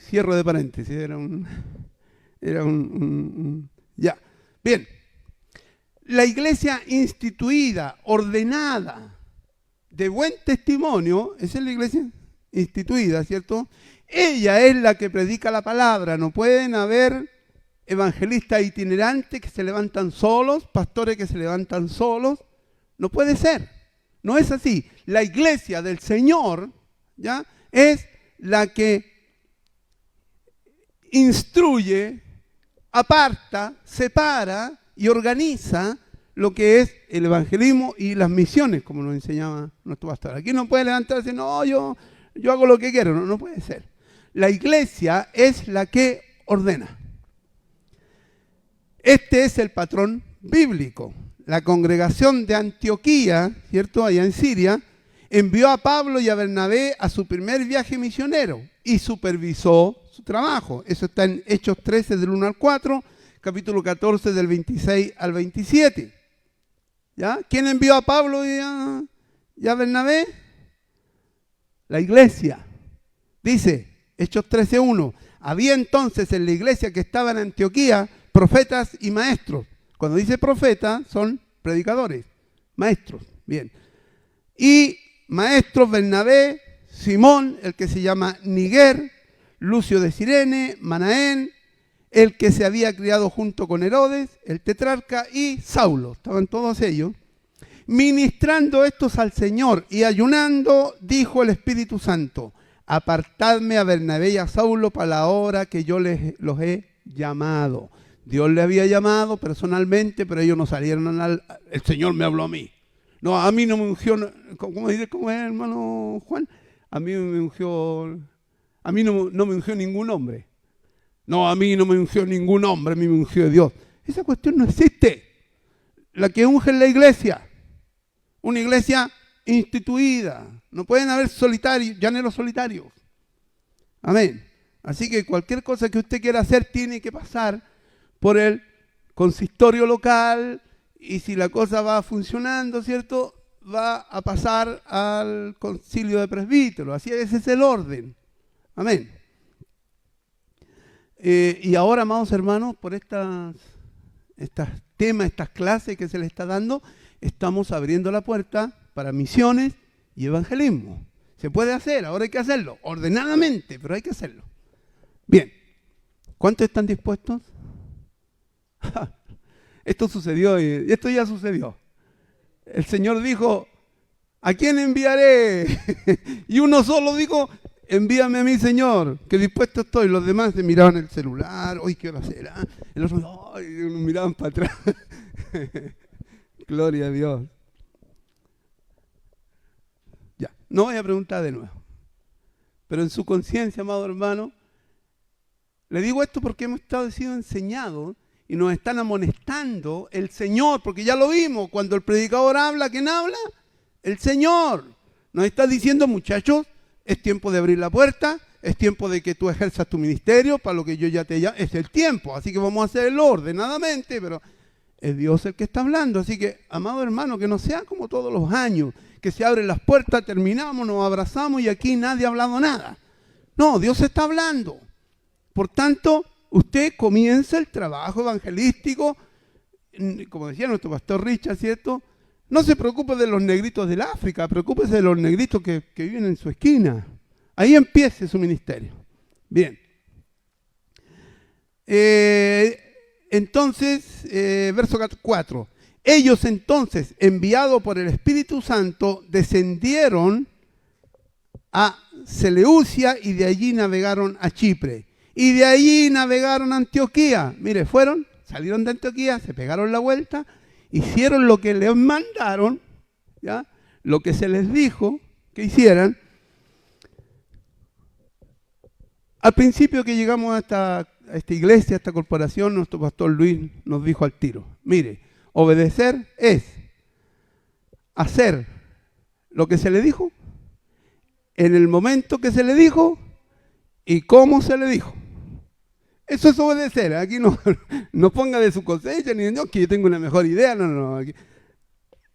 S1: Cierro de paréntesis, ya. Bien. La iglesia instituida, ordenada, de buen testimonio, esa es la iglesia instituida, ¿cierto? Ella es la que predica la palabra. No pueden haber evangelistas itinerantes que se levantan solos, pastores que se levantan solos, No puede ser. No es así. La iglesia del Señor, ¿ya?, es la que instruye, aparta, separa y organiza lo que es el evangelismo y las misiones, como nos enseñaba nuestro pastor. Aquí no puede levantarse, no, yo hago lo que quiero. No, no puede ser. La iglesia es la que ordena. Este es el patrón bíblico. La congregación de Antioquía, ¿cierto?, allá en Siria, envió a Pablo y a Bernabé a su primer viaje misionero y supervisó su trabajo. Eso está en Hechos 13 del 1 al 4, capítulo 14 del 26 al 27. ¿Ya? ¿Quién envió a Pablo y a Bernabé? La iglesia. Dice, Hechos 13:1, había entonces en la iglesia que estaba en Antioquía profetas y maestros. Cuando dice profeta, son predicadores, maestros. Bien. Y maestros Bernabé, Simón, el que se llama Niger, Lucio de Cirene, Manaén, el que se había criado junto con Herodes, el tetrarca, y Saulo. Estaban todos ellos. Ministrando estos al Señor y ayunando, dijo el Espíritu Santo, apartadme a Bernabé y a Saulo para la hora que yo los he llamado. Dios le había llamado personalmente, pero ellos no salieron el Señor me habló a mí. No, a mí no me ungió, ¿cómo es, hermano Juan? A mí me ungió, a mí no me ungió ningún hombre. No, a mí no me ungió ningún hombre, a mí me ungió Dios. Esa cuestión no existe. La que unge es la iglesia. Una iglesia instituida. No pueden haber solitarios, llaneros solitarios. Amén. Así que cualquier cosa que usted quiera hacer tiene que pasar por el consistorio local, y si la cosa va funcionando, ¿cierto?, va a pasar al concilio de presbíteros. Así ese es el orden. Amén. Y ahora, amados hermanos, por estas temas, estas clases que se le está dando, estamos abriendo la puerta para misiones y evangelismo. Se puede hacer, ahora hay que hacerlo, ordenadamente, pero hay que hacerlo. Bien, ¿cuántos están dispuestos? Esto sucedió, y esto ya sucedió. El Señor dijo, ¿a quién enviaré? Y uno solo dijo, envíame a mí, Señor, que dispuesto estoy. Los demás se miraban el celular, hoy qué hora será. El otro, miraban para atrás. Gloria a Dios. Ya, no voy a preguntar de nuevo. Pero en su conciencia, amado hermano, le digo esto porque hemos sido enseñados y nos están amonestando el Señor, porque ya lo vimos, cuando el predicador habla, ¿quién habla? El Señor. Nos está diciendo, muchachos, es tiempo de abrir la puerta, es tiempo de que tú ejerzas tu ministerio, para lo que yo ya te llamo, es el tiempo, así que vamos a hacerlo ordenadamente, pero es Dios el que está hablando. Así que, amado hermano, que no sea como todos los años, que se abren las puertas, terminamos, nos abrazamos y aquí nadie ha hablado nada. No, Dios está hablando. Por tanto, usted comienza el trabajo evangelístico, como decía nuestro pastor Richard, ¿cierto? No se preocupe de los negritos del África, preocúpese de los negritos que viven en su esquina. Ahí empiece su ministerio. Bien. Entonces, verso 4. Ellos entonces, enviados por el Espíritu Santo, descendieron a Seleucia y de allí navegaron a Chipre. Y de allí navegaron a Antioquía. Mire, salieron de Antioquía, se pegaron la vuelta, hicieron lo que les mandaron, ¿ya?, lo que se les dijo que hicieran. Al principio que llegamos a esta iglesia, a esta corporación, nuestro pastor Luis nos dijo al tiro, mire, obedecer es hacer lo que se le dijo, en el momento que se le dijo y cómo se le dijo. Eso es obedecer. Aquí no ponga de su cosecha, ni no, que yo tengo una mejor idea. No. Aquí.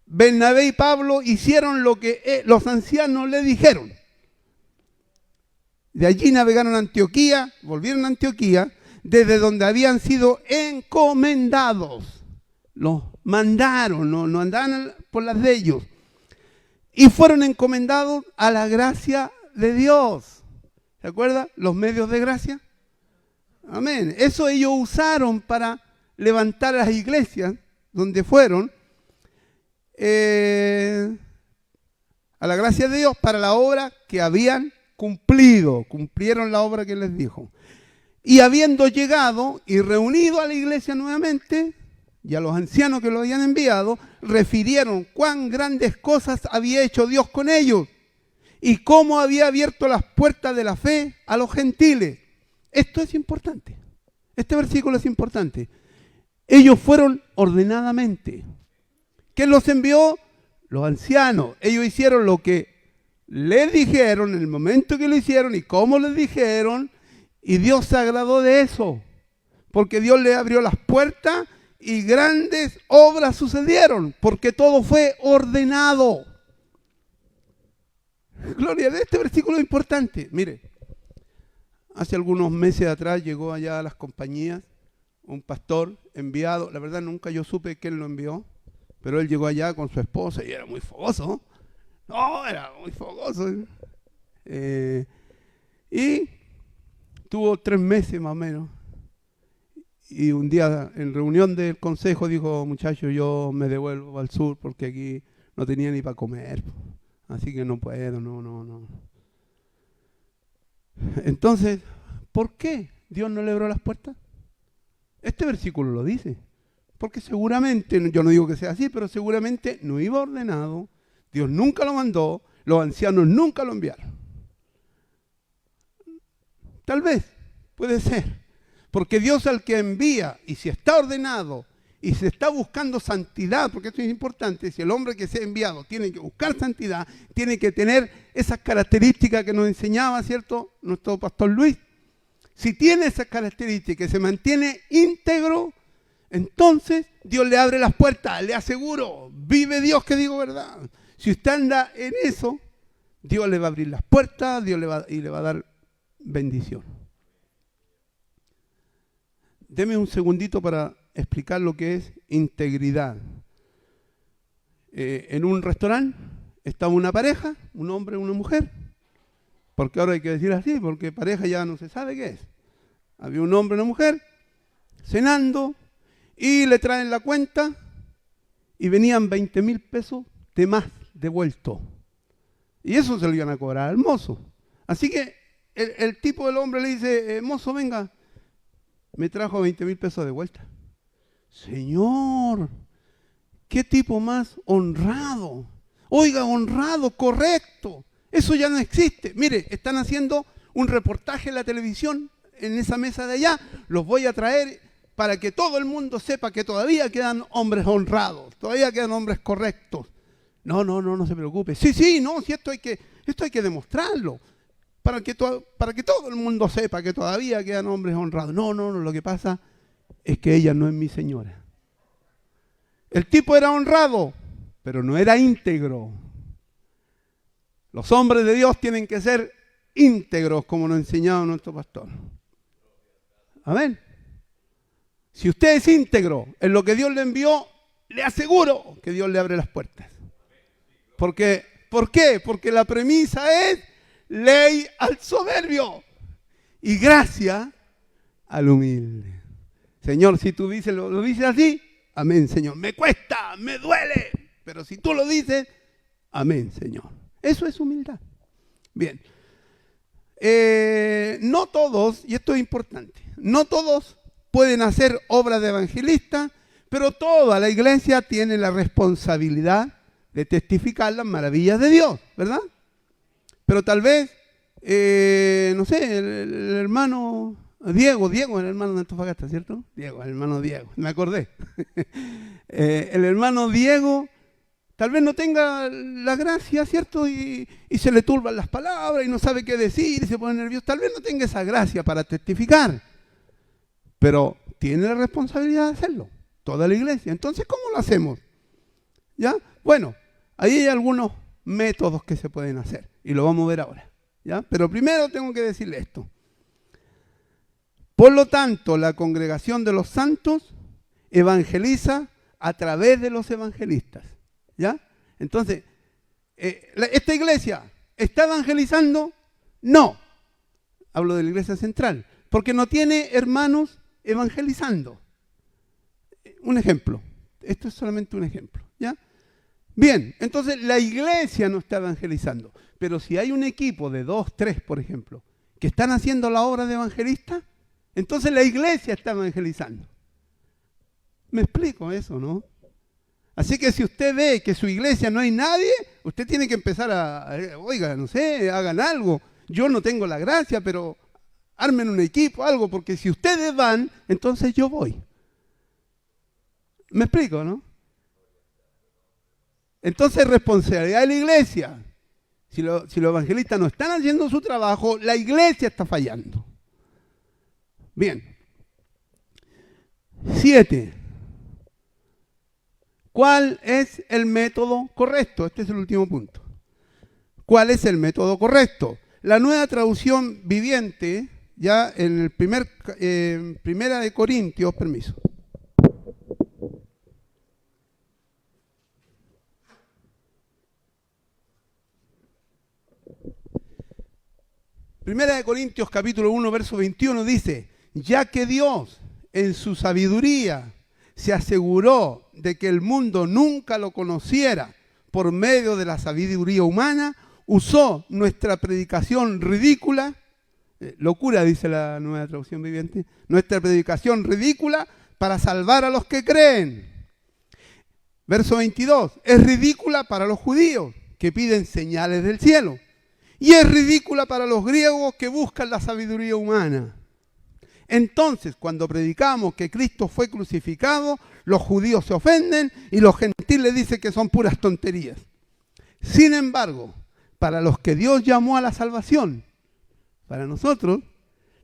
S1: Bernabé y Pablo hicieron lo que los ancianos le dijeron. De allí navegaron a Antioquía, volvieron a Antioquía, desde donde habían sido encomendados. Los mandaron, no andaban por las de ellos. Y fueron encomendados a la gracia de Dios. ¿Se acuerda? Los medios de gracia. Amén. Eso ellos usaron para levantar las iglesias donde fueron. a la gracia de Dios para la obra que habían cumplido. Cumplieron la obra que les dijo. Y habiendo llegado y reunido a la iglesia nuevamente, y a los ancianos que lo habían enviado, refirieron cuán grandes cosas había hecho Dios con ellos y cómo había abierto las puertas de la fe a los gentiles. Esto es importante. Este versículo es importante. Ellos fueron ordenadamente. ¿Quién los envió? Los ancianos. Ellos hicieron lo que les dijeron en el momento que lo hicieron y cómo les dijeron, y Dios se agradó de eso, porque Dios les abrió las puertas y grandes obras sucedieron, porque todo fue ordenado. Gloria, de este versículo es importante. Mire, hace algunos meses atrás llegó allá a las compañías un pastor enviado. La verdad nunca yo supe quién lo envió, pero él llegó allá con su esposa y era muy fogoso. No, era muy fogoso. Y tuvo 3 meses más o menos. Y un día en reunión del consejo dijo, muchachos, yo me devuelvo al sur porque aquí no tenía ni para comer. Así que no puedo, no. Entonces, ¿por qué Dios no le abrió las puertas? Este versículo lo dice. Porque seguramente, yo no digo que sea así, pero seguramente no iba ordenado. Dios nunca lo mandó, los ancianos nunca lo enviaron. Tal vez, puede ser. Porque Dios al que envía, y si está ordenado, y se está buscando santidad, porque esto es importante, si el hombre que sea enviado tiene que buscar santidad, tiene que tener esas características que nos enseñaba, ¿cierto?, nuestro pastor Luis. Si tiene esas características y se mantiene íntegro, entonces Dios le abre las puertas, le aseguro, vive Dios que digo verdad. Si usted anda en eso, Dios le va a abrir las puertas, Dios le va a dar bendición. Deme un segundito para explicar lo que es integridad. En un restaurante estaba una pareja, un hombre y una mujer, porque ahora hay que decir así, porque pareja ya no se sabe qué es. Había un hombre y una mujer cenando y le traen la cuenta y venían 20,000 pesos de más devuelto. Y eso se lo iban a cobrar al mozo. Así que el tipo del hombre le dice, mozo, venga, me trajo 20,000 pesos de vuelta. Señor, qué tipo más honrado. Oiga, honrado, correcto. Eso ya no existe. Mire, están haciendo un reportaje en la televisión, en esa mesa de allá. Los voy a traer para que todo el mundo sepa que todavía quedan hombres honrados, todavía quedan hombres correctos. No se preocupe. Sí, no, si esto hay que demostrarlo. Para que todo el mundo sepa que todavía quedan hombres honrados. No, lo que pasa es que ella no es mi señora. El tipo era honrado, pero no era íntegro. Los hombres de Dios tienen que ser íntegros, como nos enseñaba nuestro pastor. Amén. Si usted es íntegro en lo que Dios le envió, le aseguro que Dios le abre las puertas. ¿Por qué? Porque la premisa es ley al soberbio y gracia al humilde. Señor, si tú dices, lo dices así, amén, Señor. Me cuesta, me duele, pero si tú lo dices, amén, Señor. Eso es humildad. Bien. No todos, y esto es importante, no todos pueden hacer obras de evangelista, pero toda la iglesia tiene la responsabilidad de testificar las maravillas de Dios, ¿verdad? Pero tal vez, no sé, el hermano Diego es el hermano de Antofagasta, ¿cierto? Diego, el hermano Diego, me acordé. El hermano Diego tal vez no tenga la gracia, ¿cierto? Y se le turban las palabras y no sabe qué decir y se pone nervioso. Tal vez no tenga esa gracia para testificar, pero tiene la responsabilidad de hacerlo, toda la iglesia. Entonces, ¿cómo lo hacemos? ¿Ya? Bueno, ahí hay algunos métodos que se pueden hacer y lo vamos a ver ahora, ¿ya? Pero primero tengo que decirle esto. Por lo tanto, la congregación de los santos evangeliza a través de los evangelistas, ¿ya? Entonces, ¿esta iglesia está evangelizando? No. Hablo de la iglesia central, porque no tiene hermanos evangelizando. Un ejemplo. Esto es solamente un ejemplo, ¿ya? Bien, entonces la iglesia no está evangelizando. Pero si hay un equipo de 2, 3, por ejemplo, que están haciendo la obra de evangelista, entonces la iglesia está evangelizando. ¿Me explico eso, no? Así que si usted ve que su iglesia no hay nadie, usted tiene que empezar oiga, no sé, hagan algo. Yo no tengo la gracia, pero armen un equipo, algo, porque si ustedes van, entonces yo voy. ¿Me explico, no? Entonces, responsabilidad de la iglesia. Si los evangelistas no están haciendo su trabajo, la iglesia está fallando. Bien. 7. ¿Cuál es el método correcto? Este es el último punto. ¿Cuál es el método correcto? La Nueva Traducción Viviente, ya en el Primera de Corintios, permiso. Primera de Corintios capítulo 1, verso 21 dice, ya que Dios en su sabiduría se aseguró de que el mundo nunca lo conociera por medio de la sabiduría humana, usó nuestra predicación ridícula, locura dice la Nueva Traducción Viviente, nuestra predicación ridícula para salvar a los que creen. Verso 22, es ridícula para los judíos que piden señales del cielo. Y es ridícula para los griegos que buscan la sabiduría humana. Entonces, cuando predicamos que Cristo fue crucificado, los judíos se ofenden y los gentiles dicen que son puras tonterías. Sin embargo, para los que Dios llamó a la salvación, para nosotros,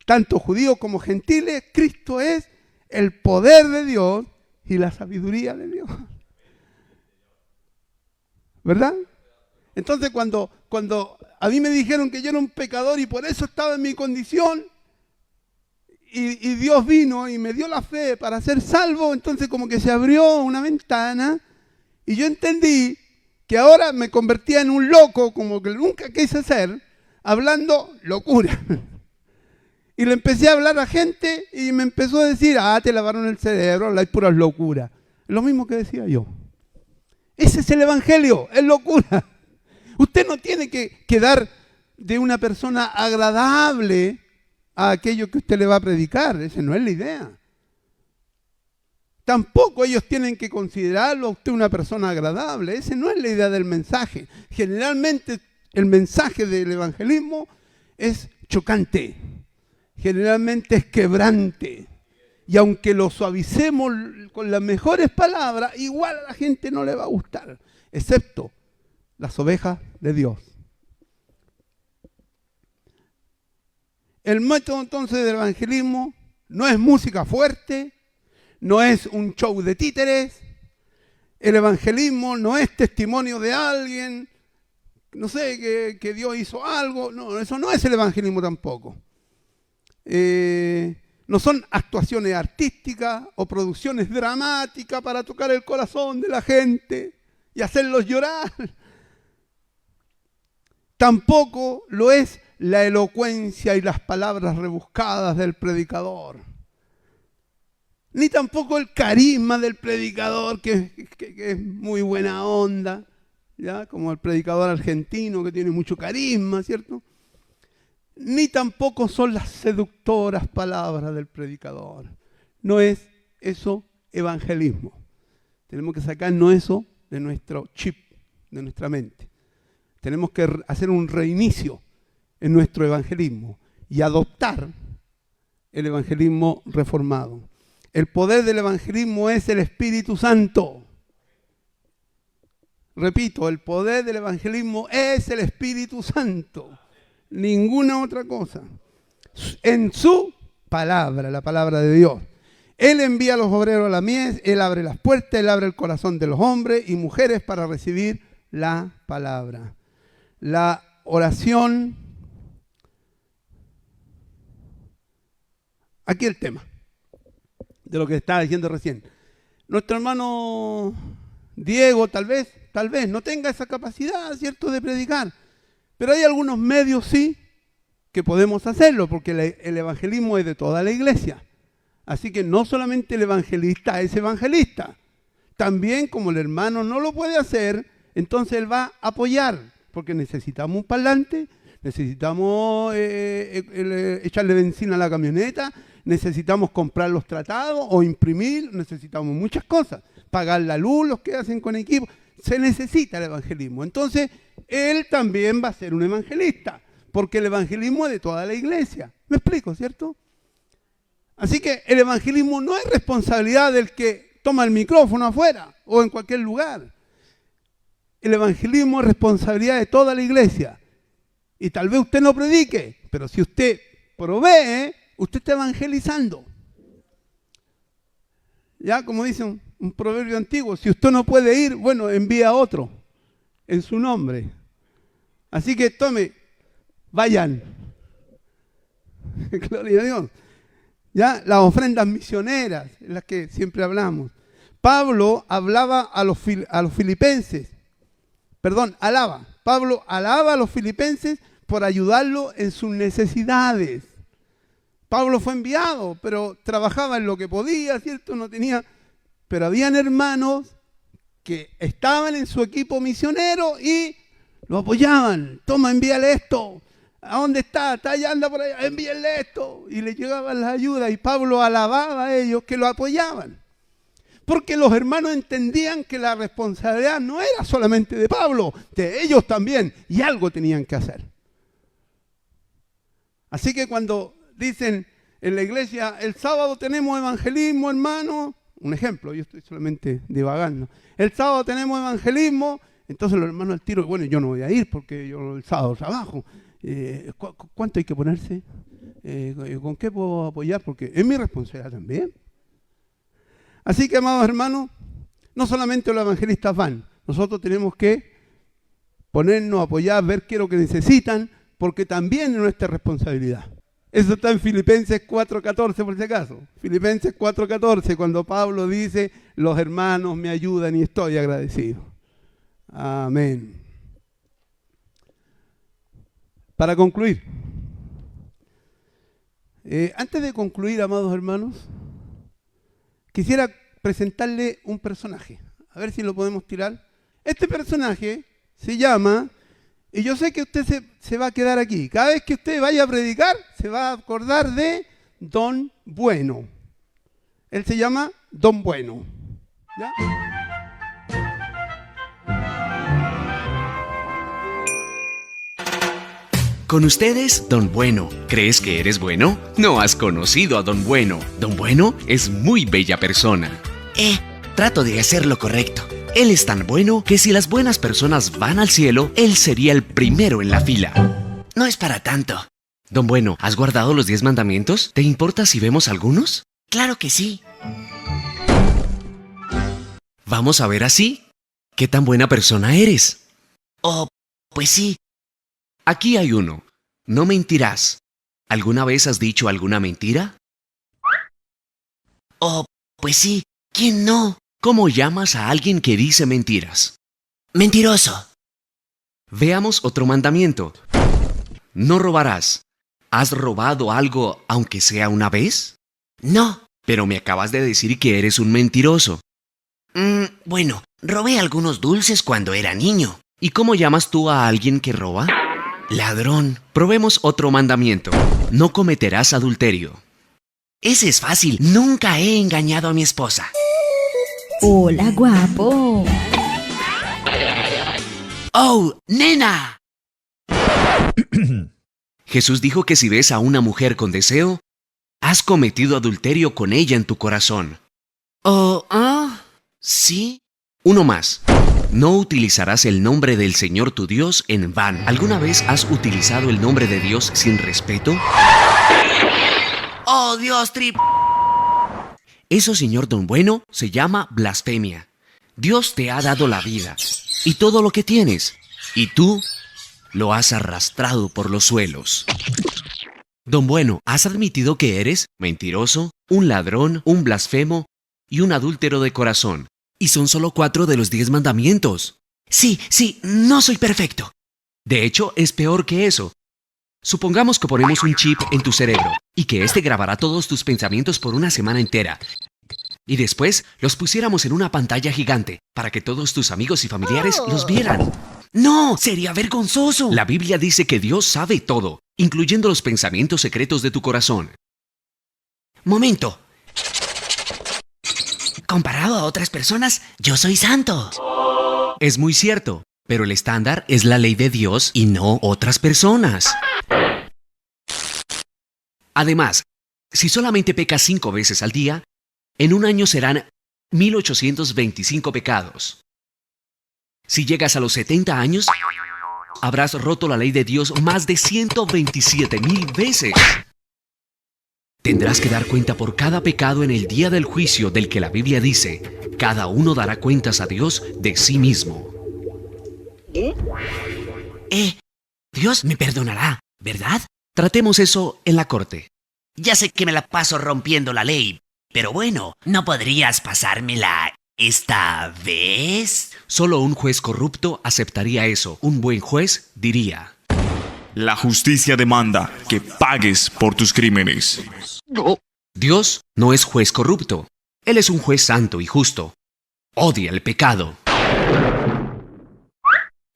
S1: tanto judíos como gentiles, Cristo es el poder de Dios y la sabiduría de Dios. ¿Verdad? Entonces, cuando a mí me dijeron que yo era un pecador y por eso estaba en mi condición, y Dios vino y me dio la fe para ser salvo, entonces como que se abrió una ventana y yo entendí que ahora me convertía en un loco, como que nunca quise ser, hablando locura. Y le empecé a hablar a gente y me empezó a decir, te lavaron el cerebro, habláis puras locuras. Lo mismo que decía yo. Ese es el evangelio, es locura. Usted no tiene que quedar de una persona agradable a aquello que usted le va a predicar. Esa no es la idea. Tampoco ellos tienen que considerarlo a usted una persona agradable. Esa no es la idea del mensaje. Generalmente el mensaje del evangelismo es chocante. Generalmente es quebrante. Y aunque lo suavicemos con las mejores palabras, igual a la gente no le va a gustar. Excepto las ovejas de Dios. El método entonces del evangelismo no es música fuerte, no es un show de títeres. El evangelismo no es testimonio de alguien, no sé, que Dios hizo algo. No, eso no es el evangelismo tampoco. No son actuaciones artísticas o producciones dramáticas para tocar el corazón de la gente y hacerlos llorar. Tampoco lo es la elocuencia y las palabras rebuscadas del predicador. Ni tampoco el carisma del predicador, que es muy buena onda, ¿ya? Como el predicador argentino que tiene mucho carisma, ¿cierto? Ni tampoco son las seductoras palabras del predicador. No es eso evangelismo. Tenemos que sacarnos eso de nuestro chip, de nuestra mente. Tenemos que hacer un reinicio en nuestro evangelismo y adoptar el evangelismo reformado. El poder del evangelismo es el Espíritu Santo. Repito, el poder del evangelismo es el Espíritu Santo. Ninguna otra cosa. En su palabra, la palabra de Dios. Él envía a los obreros a la mies, Él abre las puertas, Él abre el corazón de los hombres y mujeres para recibir la palabra. La oración. Aquí el tema de lo que estaba diciendo recién. Nuestro hermano Diego tal vez no tenga esa capacidad, ¿cierto?, de predicar. Pero hay algunos medios, sí, que podemos hacerlo, porque el evangelismo es de toda la iglesia. Así que no solamente el evangelista es evangelista. También, como el hermano no lo puede hacer, entonces él va a apoyar, porque necesitamos un parlante, necesitamos echarle benzina a la camioneta, necesitamos comprar los tratados o imprimir, necesitamos muchas cosas, pagar la luz, los que hacen con equipo, se necesita el evangelismo. Entonces, él también va a ser un evangelista, porque el evangelismo es de toda la iglesia. ¿Me explico, cierto? Así que el evangelismo no es responsabilidad del que toma el micrófono afuera o en cualquier lugar. El evangelismo es responsabilidad de toda la iglesia. Y tal vez usted no predique, pero si usted provee, usted está evangelizando. Ya, como dice un proverbio antiguo, si usted no puede ir, bueno, envía a otro en su nombre. Así que tome, vayan. Gloria a Dios. Ya, las ofrendas misioneras, en las que siempre hablamos. Pablo hablaba a los filipenses, Pablo alaba a los filipenses por ayudarlo en sus necesidades. Pablo fue enviado, pero trabajaba en lo que podía, ¿cierto? No tenía, pero habían hermanos que estaban en su equipo misionero y lo apoyaban. Toma, envíale esto. ¿A dónde está? Está allá, anda por allá, envíenle esto. Y le llegaban las ayudas y Pablo alababa a ellos que lo apoyaban. Porque los hermanos entendían que la responsabilidad no era solamente de Pablo, de ellos también, y algo tenían que hacer. Así que cuando dicen en la iglesia, el sábado tenemos evangelismo, hermano, un ejemplo, yo estoy solamente divagando, el sábado tenemos evangelismo, entonces los hermanos al tiro, bueno, yo no voy a ir porque yo el sábado trabajo. ¿Cuánto hay que ponerse? ¿Con qué puedo apoyar? Porque es mi responsabilidad también. Así que, amados hermanos, no solamente los evangelistas van, nosotros tenemos que ponernos a apoyar, ver qué es lo que necesitan, porque también es nuestra responsabilidad. Eso está en Filipenses 4:14, por si acaso. Filipenses 4:14, cuando Pablo dice, los hermanos me ayudan y estoy agradecido. Amén. Para concluir, antes de concluir, amados hermanos, quisiera presentarle un personaje. A ver si lo podemos tirar. Este personaje se llama, y yo sé que usted se va a quedar aquí. Cada vez que usted vaya a predicar, se va a acordar de Don Bueno. Él se llama Don Bueno. ¿Ya?
S2: Con ustedes, Don Bueno. ¿Crees que eres bueno? No has conocido a Don Bueno. Don Bueno es muy bella persona.
S3: Trato de hacer lo correcto.
S2: Él es tan bueno que si las buenas personas van al cielo, él sería el primero en la fila.
S3: No es para tanto.
S2: Don Bueno, ¿has guardado los 10 mandamientos? ¿Te importa si vemos algunos?
S3: Claro que sí.
S2: Vamos a ver así. ¿Qué tan buena persona eres?
S3: Oh, pues sí.
S2: Aquí hay uno. No mentirás. ¿Alguna vez has dicho alguna mentira?
S3: Oh, pues sí. ¿Quién no?
S2: ¿Cómo llamas a alguien que dice mentiras?
S3: Mentiroso.
S2: Veamos otro mandamiento. No robarás. ¿Has robado algo aunque sea una vez?
S3: No.
S2: Pero me acabas de decir que eres un mentiroso.
S3: Bueno, robé algunos dulces cuando era niño.
S2: ¿Y cómo llamas tú a alguien que roba?
S3: Ladrón.
S2: Probemos otro mandamiento. No cometerás adulterio.
S3: Ese es fácil. Nunca he engañado a mi esposa.
S4: Hola, guapo.
S3: ¡Oh, nena!
S2: Jesús dijo que si ves a una mujer con deseo, has cometido adulterio con ella en tu corazón.
S3: ¿Sí?
S2: Uno más. No utilizarás el nombre del Señor tu Dios en vano. ¿Alguna vez has utilizado el nombre de Dios sin respeto?
S3: ¡Oh, Dios
S2: Eso, señor Don Bueno, se llama blasfemia. Dios te ha dado la vida y todo lo que tienes, y tú lo has arrastrado por los suelos. Don Bueno, has admitido que eres mentiroso, un ladrón, un blasfemo y un adúltero de corazón. Y son solo 4 de los 10 mandamientos.
S3: Sí, no soy perfecto.
S2: De hecho, es peor que eso. Supongamos que ponemos un chip en tu cerebro y que este grabará todos tus pensamientos por una semana entera. y después los pusiéramos en una pantalla gigante para que todos tus amigos y familiares los vieran.
S3: No, sería vergonzoso.
S2: La Biblia dice que Dios sabe todo, incluyendo los pensamientos secretos de tu corazón.
S3: Momento. Comparado a otras personas, yo soy santo.
S2: Es muy cierto, pero el estándar es la ley de Dios y no otras personas. Además, si solamente pecas 5 veces al día, en un año serán 1825 pecados. Si llegas a los 70 años, habrás roto la ley de Dios más de 127,000 veces. Tendrás que dar cuenta por cada pecado en el día del juicio del que la Biblia dice, cada uno dará cuentas a Dios de sí mismo.
S3: Dios me perdonará, ¿verdad?
S2: Tratemos eso en la corte.
S3: Ya sé que me la paso rompiendo la ley, pero bueno, ¿no podrías pasármela esta vez?
S2: Solo un juez corrupto aceptaría eso. Un buen juez diría:
S5: La justicia demanda que pagues por tus crímenes.
S2: Dios no es juez corrupto. Él es un juez santo y justo. Odia el pecado.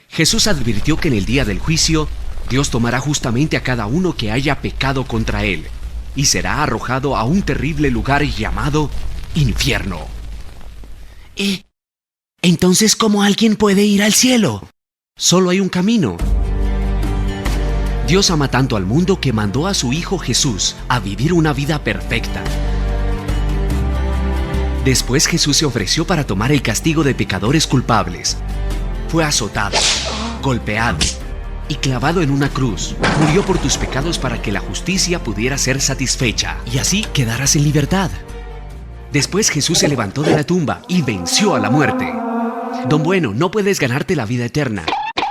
S2: Jesús advirtió que en el día del juicio, Dios tomará justamente a cada uno que haya pecado contra Él y será arrojado a un terrible lugar llamado infierno.
S3: Entonces, ¿cómo alguien puede ir al cielo?
S2: Solo hay un camino. Dios ama tanto al mundo que mandó a su Hijo Jesús a vivir una vida perfecta. Después Jesús se ofreció para tomar el castigo de pecadores culpables. Fue azotado, golpeado y clavado en una cruz. Murió por tus pecados para que la justicia pudiera ser satisfecha y así quedarás en libertad. Después Jesús se levantó de la tumba y venció a la muerte. Don Bueno, no puedes ganarte la vida eterna.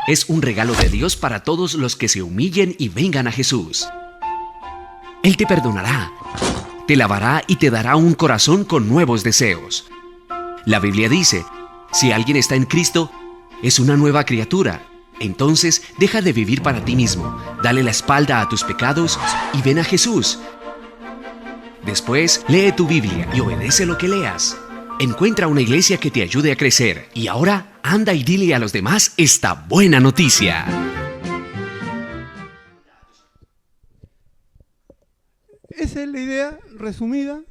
S2: Es un regalo de Dios para todos los que se humillen y vengan a Jesús. Él te perdonará, te lavará y te dará un corazón con nuevos deseos. La Biblia dice, si alguien está en Cristo, es una nueva criatura. Entonces, deja de vivir para ti mismo, dale la espalda a tus pecados y ven a Jesús. Después, lee tu Biblia y obedece lo que leas. Encuentra una iglesia que te ayude a crecer y ahora anda y dile a los demás esta buena noticia.
S1: Esa es la idea resumida,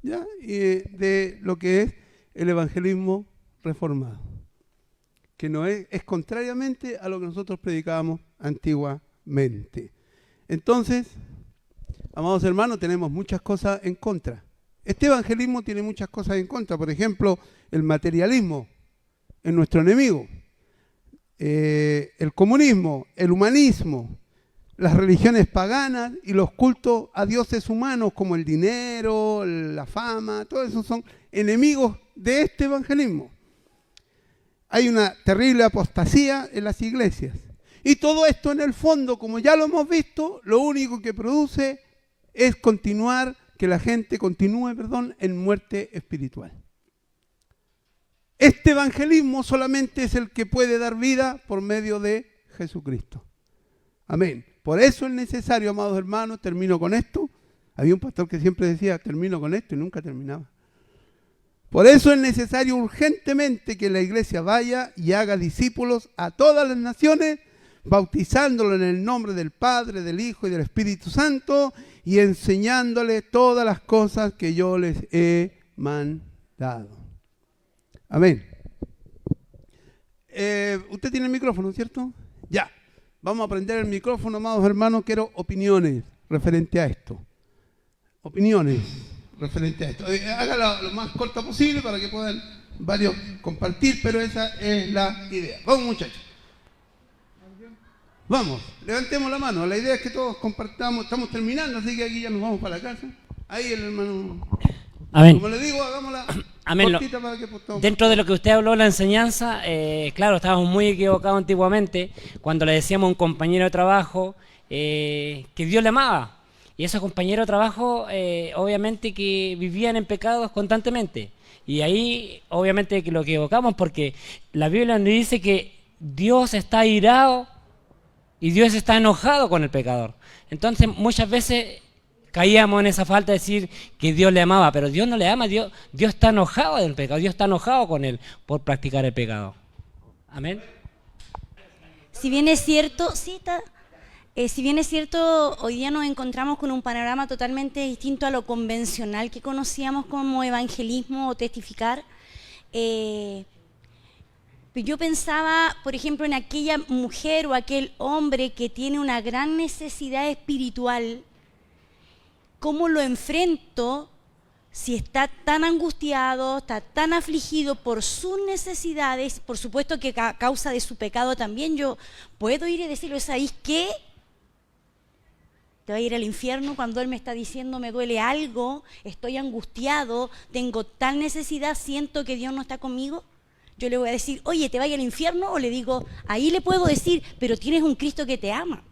S1: ¿ya? De lo que es el evangelismo reformado, que no es contrariamente a lo que nosotros predicábamos antiguamente. Entonces, amados hermanos, tenemos muchas cosas en contra. Este evangelismo tiene muchas cosas en contra. Por ejemplo, el materialismo es nuestro enemigo. El comunismo, el humanismo, las religiones paganas y los cultos a dioses humanos como el dinero, la fama, todo eso son enemigos de este evangelismo. Hay una terrible apostasía en las iglesias. Y todo esto en el fondo, como ya lo hemos visto, lo único que produce es que la gente continúe, en muerte espiritual. Este evangelismo solamente es el que puede dar vida por medio de Jesucristo. Amén. Por eso es necesario, amados hermanos, termino con esto. Había un pastor que siempre decía, termino con esto y nunca terminaba. Por eso es necesario urgentemente que la iglesia vaya y haga discípulos a todas las naciones, bautizándolos en el nombre del Padre, del Hijo y del Espíritu Santo y enseñándoles todas las cosas que yo les he mandado. Amén. Usted tiene el micrófono, ¿cierto? Ya. Vamos a prender el micrófono, amados hermanos. Quiero opiniones referente a esto. Opiniones referente a esto. Hágalo lo más corta posible para que puedan varios compartir, pero esa es la idea. Vamos, muchachos. Vamos, levantemos la mano. La idea es que todos compartamos. Estamos terminando, así que aquí ya nos vamos para la casa. Ahí el hermano.
S6: Amén.
S1: Como le digo, hagámosla
S6: Amén.
S1: cortita para que podamos.
S6: Dentro de lo que usted habló, la enseñanza, claro, estábamos muy equivocados antiguamente cuando le decíamos a un compañero de trabajo que Dios le amaba. Y esos compañeros de trabajo, obviamente que vivían en pecados constantemente. Y ahí, obviamente, que lo equivocamos porque la Biblia nos dice que Dios está airado y Dios está enojado con el pecador. Entonces, muchas veces caíamos en esa falta de decir que Dios le amaba, pero Dios no le ama, Dios está enojado del pecado, Dios está enojado con él por practicar el pecado. Amén.
S7: Si bien es cierto, si bien es cierto, hoy día nos encontramos con un panorama totalmente distinto a lo convencional que conocíamos como evangelismo o testificar. Yo pensaba, por ejemplo, en aquella mujer o aquel hombre que tiene una gran necesidad espiritual. ¿Cómo lo enfrento si está tan angustiado, está tan afligido por sus necesidades? Por supuesto que a causa de su pecado también yo puedo ir y decirle, ¿sabéis qué? Te va a ir al infierno cuando él me está diciendo me duele algo, estoy angustiado, tengo tal necesidad, siento que Dios no está conmigo. Yo le voy a decir, oye, ¿te vaya al infierno? O le digo, ahí le puedo decir, pero tienes un Cristo que te ama.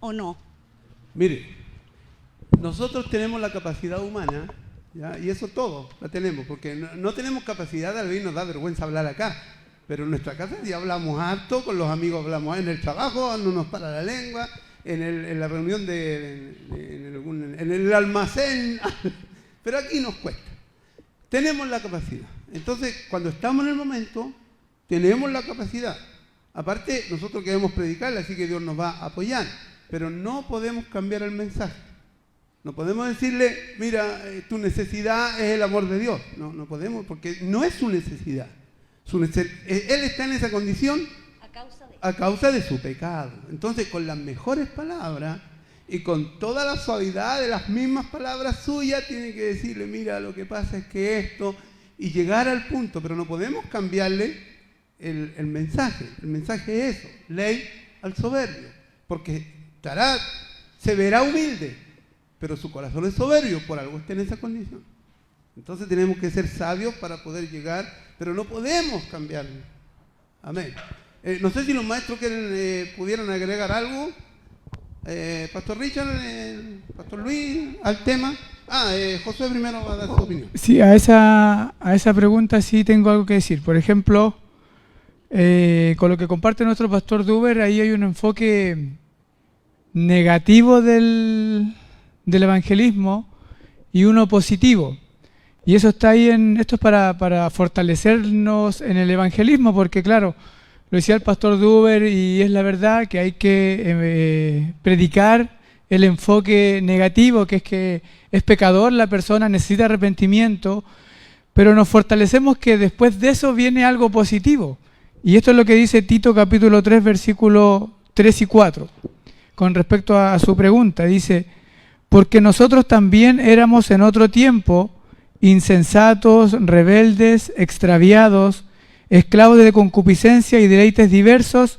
S7: ¿O no?
S1: Mire, nosotros tenemos la capacidad humana, ¿ya? Y eso todo la tenemos, porque no tenemos capacidad, tal vez nos da vergüenza hablar acá, pero en nuestra casa ya hablamos harto, con los amigos hablamos, en el trabajo no nos para la lengua, en la reunión en el almacén, pero aquí nos cuesta. Tenemos la capacidad. Entonces, cuando estamos en el momento, tenemos la capacidad. Aparte, nosotros queremos predicarle, así que Dios nos va a apoyar, pero no podemos cambiar el mensaje. No podemos decirle, mira, tu necesidad es el amor de Dios. No podemos, porque no es su necesidad. Él está en esa condición a causa de su pecado. Entonces, con las mejores palabras y con toda la suavidad de las mismas palabras suyas, tiene que decirle, mira, lo que pasa es que esto, y llegar al punto, pero no podemos cambiarle el mensaje. El mensaje es eso, ley al soberbio, porque se verá humilde, pero su corazón es soberbio, por algo está en esa condición. Entonces tenemos que ser sabios para poder llegar, pero no podemos cambiarlo. Amén. No sé si los maestros pudieran agregar algo. Pastor Richard, Pastor Luis, al tema. José primero va a dar su opinión.
S8: Sí, a esa pregunta sí tengo algo que decir. Por ejemplo, con lo que comparte nuestro Pastor Duber, ahí hay un enfoque negativo del evangelismo y uno positivo. Y eso está ahí esto es para fortalecernos en el evangelismo, porque claro, lo decía el Pastor Duber y es la verdad que hay que predicar el enfoque negativo, que es pecador la persona, necesita arrepentimiento, pero nos fortalecemos que después de eso viene algo positivo. Y esto es lo que dice Tito capítulo 3, versículos 3 y 4, con respecto a su pregunta. Dice, porque nosotros también éramos en otro tiempo insensatos, rebeldes, extraviados, esclavos de concupiscencia y deleites diversos,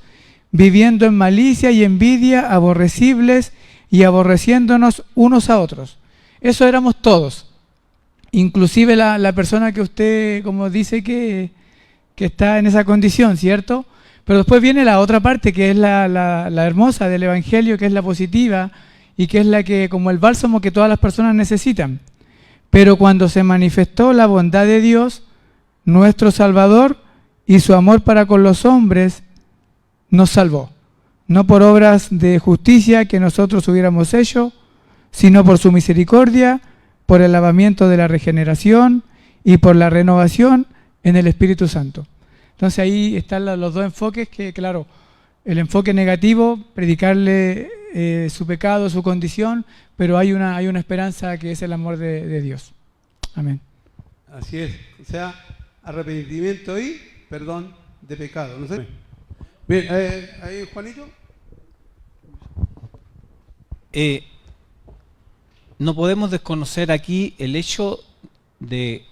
S8: viviendo en malicia y envidia, aborrecibles y aborreciéndonos unos a otros. Eso éramos todos, inclusive la persona que usted, como dice, que está en esa condición, ¿cierto? Pero después viene la otra parte, que es la hermosa del Evangelio, que es la positiva y que es la que, como el bálsamo que todas las personas necesitan. Pero cuando se manifestó la bondad de Dios, nuestro Salvador, y su amor para con los hombres, nos salvó. No por obras de justicia que nosotros hubiéramos hecho, sino por su misericordia, por el lavamiento de la regeneración y por la renovación en el Espíritu Santo. Entonces ahí están los dos enfoques que, claro, el enfoque negativo, predicarle su pecado, su condición, pero hay una esperanza que es el amor de Dios. Amén.
S1: Así es, o sea, arrepentimiento y perdón de pecado. ¿No sé? Bien, ahí Juanito.
S9: No podemos desconocer aquí el hecho de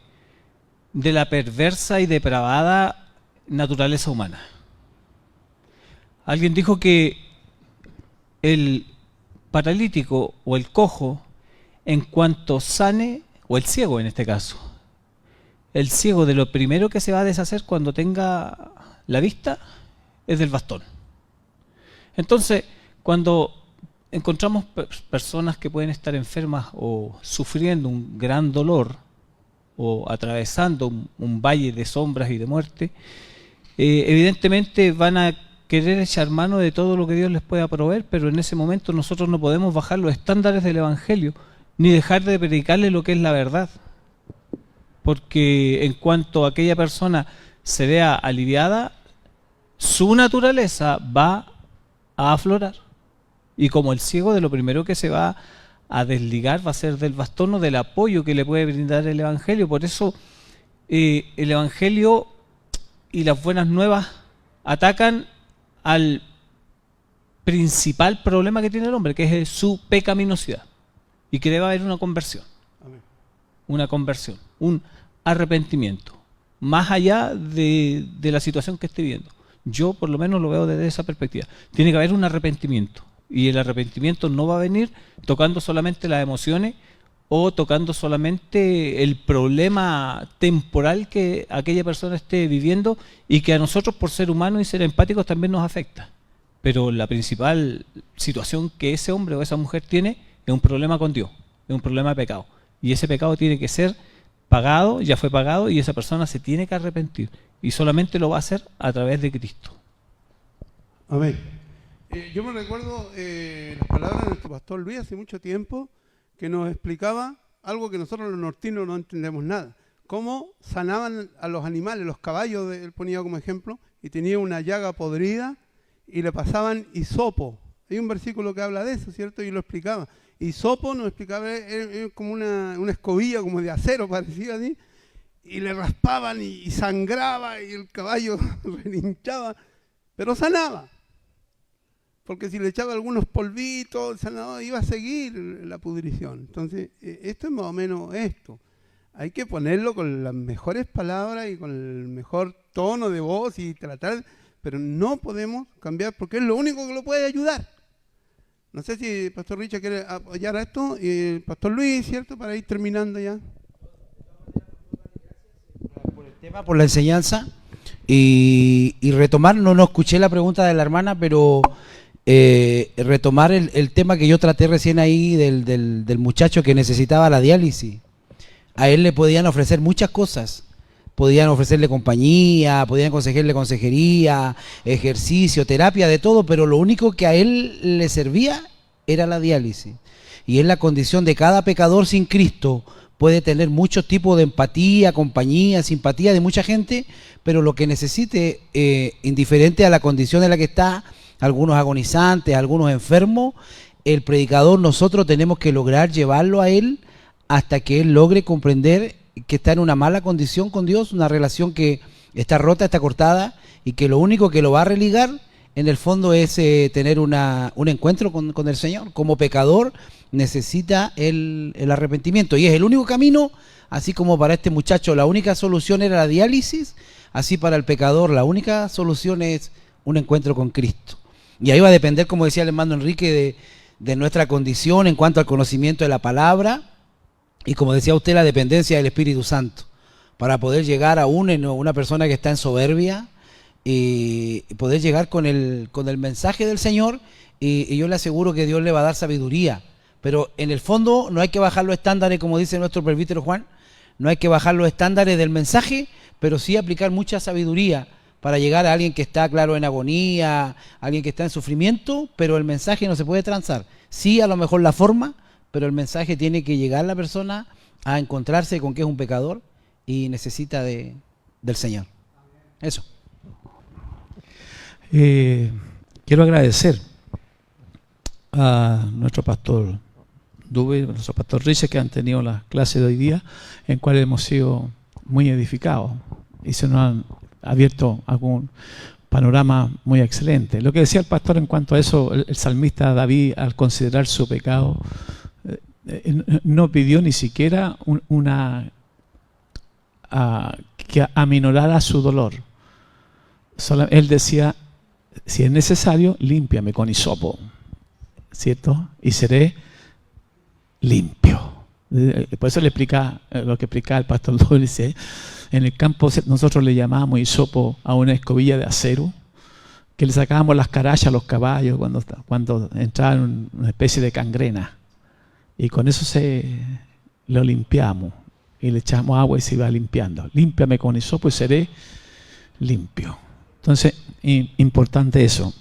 S9: la perversa y depravada naturaleza humana. Alguien dijo que el paralítico o el cojo, en cuanto sane, o el ciego en este caso, el ciego de lo primero que se va a deshacer cuando tenga la vista es del bastón. Entonces, cuando encontramos personas que pueden estar enfermas o sufriendo un gran dolor o atravesando un valle de sombras y de muerte, evidentemente van a querer echar mano de todo lo que Dios les pueda proveer, pero en ese momento nosotros no podemos bajar los estándares del Evangelio, ni dejar de predicarle lo que es la verdad. Porque en cuanto aquella persona se vea aliviada, su naturaleza va a aflorar. Y como el ciego, de lo primero que se va a desligar va a ser del bastón o del apoyo que le puede brindar el Evangelio. Por eso el Evangelio y las buenas nuevas atacan al principal problema que tiene el hombre, que es su pecaminosidad, y que debe haber una conversión.
S1: Amén.
S9: Una conversión, un arrepentimiento, más allá de la situación que esté viendo. Yo por lo menos lo veo desde esa perspectiva. Tiene que haber un arrepentimiento, y el arrepentimiento no va a venir tocando solamente las emociones o tocando solamente el problema temporal que aquella persona esté viviendo y que a nosotros por ser humanos y ser empáticos también nos afecta. Pero la principal situación que ese hombre o esa mujer tiene es un problema con Dios, es un problema de pecado. Y ese pecado tiene que ser pagado, ya fue pagado, y esa persona se tiene que arrepentir. Y solamente lo va a hacer a través de Cristo.
S1: Amén. Yo me recuerdo las palabras de nuestro pastor Luis hace mucho tiempo, que nos explicaba algo que nosotros los nortinos no entendemos nada. Cómo sanaban a los animales, los caballos, él ponía como ejemplo, y tenía una llaga podrida y le pasaban hisopo. Hay un versículo que habla de eso, ¿cierto? Y lo explicaba. Hisopo nos explicaba, era como una escobilla como de acero, parecía así, y le raspaban y sangraba y el caballo relinchaba, pero sanaba. Porque si le echaba algunos polvitos, sanaba, iba a seguir la pudrición. Entonces, esto es más o menos esto. Hay que ponerlo con las mejores palabras y con el mejor tono de voz y tratar, pero no podemos cambiar porque es lo único que lo puede ayudar. No sé si el Pastor Richard quiere apoyar a esto y el Pastor Luis, ¿cierto? Para ir terminando ya.
S10: Por el tema, por la enseñanza y retomar, no escuché la pregunta de la hermana, pero retomar el tema que yo traté recién ahí del muchacho que necesitaba la diálisis. A él le podían ofrecer muchas cosas. Podían ofrecerle compañía, podían aconsejarle consejería, ejercicio, terapia, de todo, pero lo único que a él le servía era la diálisis. Y es la condición de cada pecador sin Cristo. Puede tener muchos tipos de empatía, compañía, simpatía de mucha gente, pero lo que necesite, indiferente a la condición en la que está, algunos agonizantes, algunos enfermos, el predicador, nosotros tenemos que lograr llevarlo a él hasta que él logre comprender que está en una mala condición con Dios, una relación que está rota, está cortada, y que lo único que lo va a religar en el fondo es tener un encuentro con el Señor. Como pecador necesita el arrepentimiento, y es el único camino. Así como para este muchacho la única solución era la diálisis, así para el pecador la única solución es un encuentro con Cristo. Y ahí va a depender, como decía el hermano Enrique, de nuestra condición en cuanto al conocimiento de la palabra, y como decía usted, la dependencia del Espíritu Santo, para poder llegar a una persona que está en soberbia, y poder llegar con el mensaje del Señor, y yo le aseguro que Dios le va a dar sabiduría. Pero en el fondo no hay que bajar los estándares, como dice nuestro presbítero Juan, no hay que bajar los estándares del mensaje, pero sí aplicar mucha sabiduría para llegar a alguien que está, claro, en agonía, alguien que está en sufrimiento, pero el mensaje no se puede transar. Sí, a lo mejor la forma, pero el mensaje tiene que llegar a la persona a encontrarse con que es un pecador y necesita del Señor. Eso.
S11: Quiero agradecer a nuestro pastor Dube, a nuestro pastor Richard, que han tenido la clase de hoy día, en cual hemos sido muy edificados y se nos han abierto algún panorama muy excelente. Lo que decía el pastor en cuanto a eso, el salmista David, al considerar su pecado, no pidió ni siquiera que aminorara su dolor. Él decía, si es necesario, límpiame con hisopo, ¿cierto? Y seré limpio. Por eso le explica lo que explicaba el pastor Dulce. Dice, en el campo nosotros le llamábamos hisopo a una escobilla de acero, que le sacábamos las carachas a los caballos cuando entraban en una especie de gangrena. Y con eso lo limpiamos y le echamos agua y se iba limpiando. Límpiame con hisopo y seré limpio. Entonces, importante eso.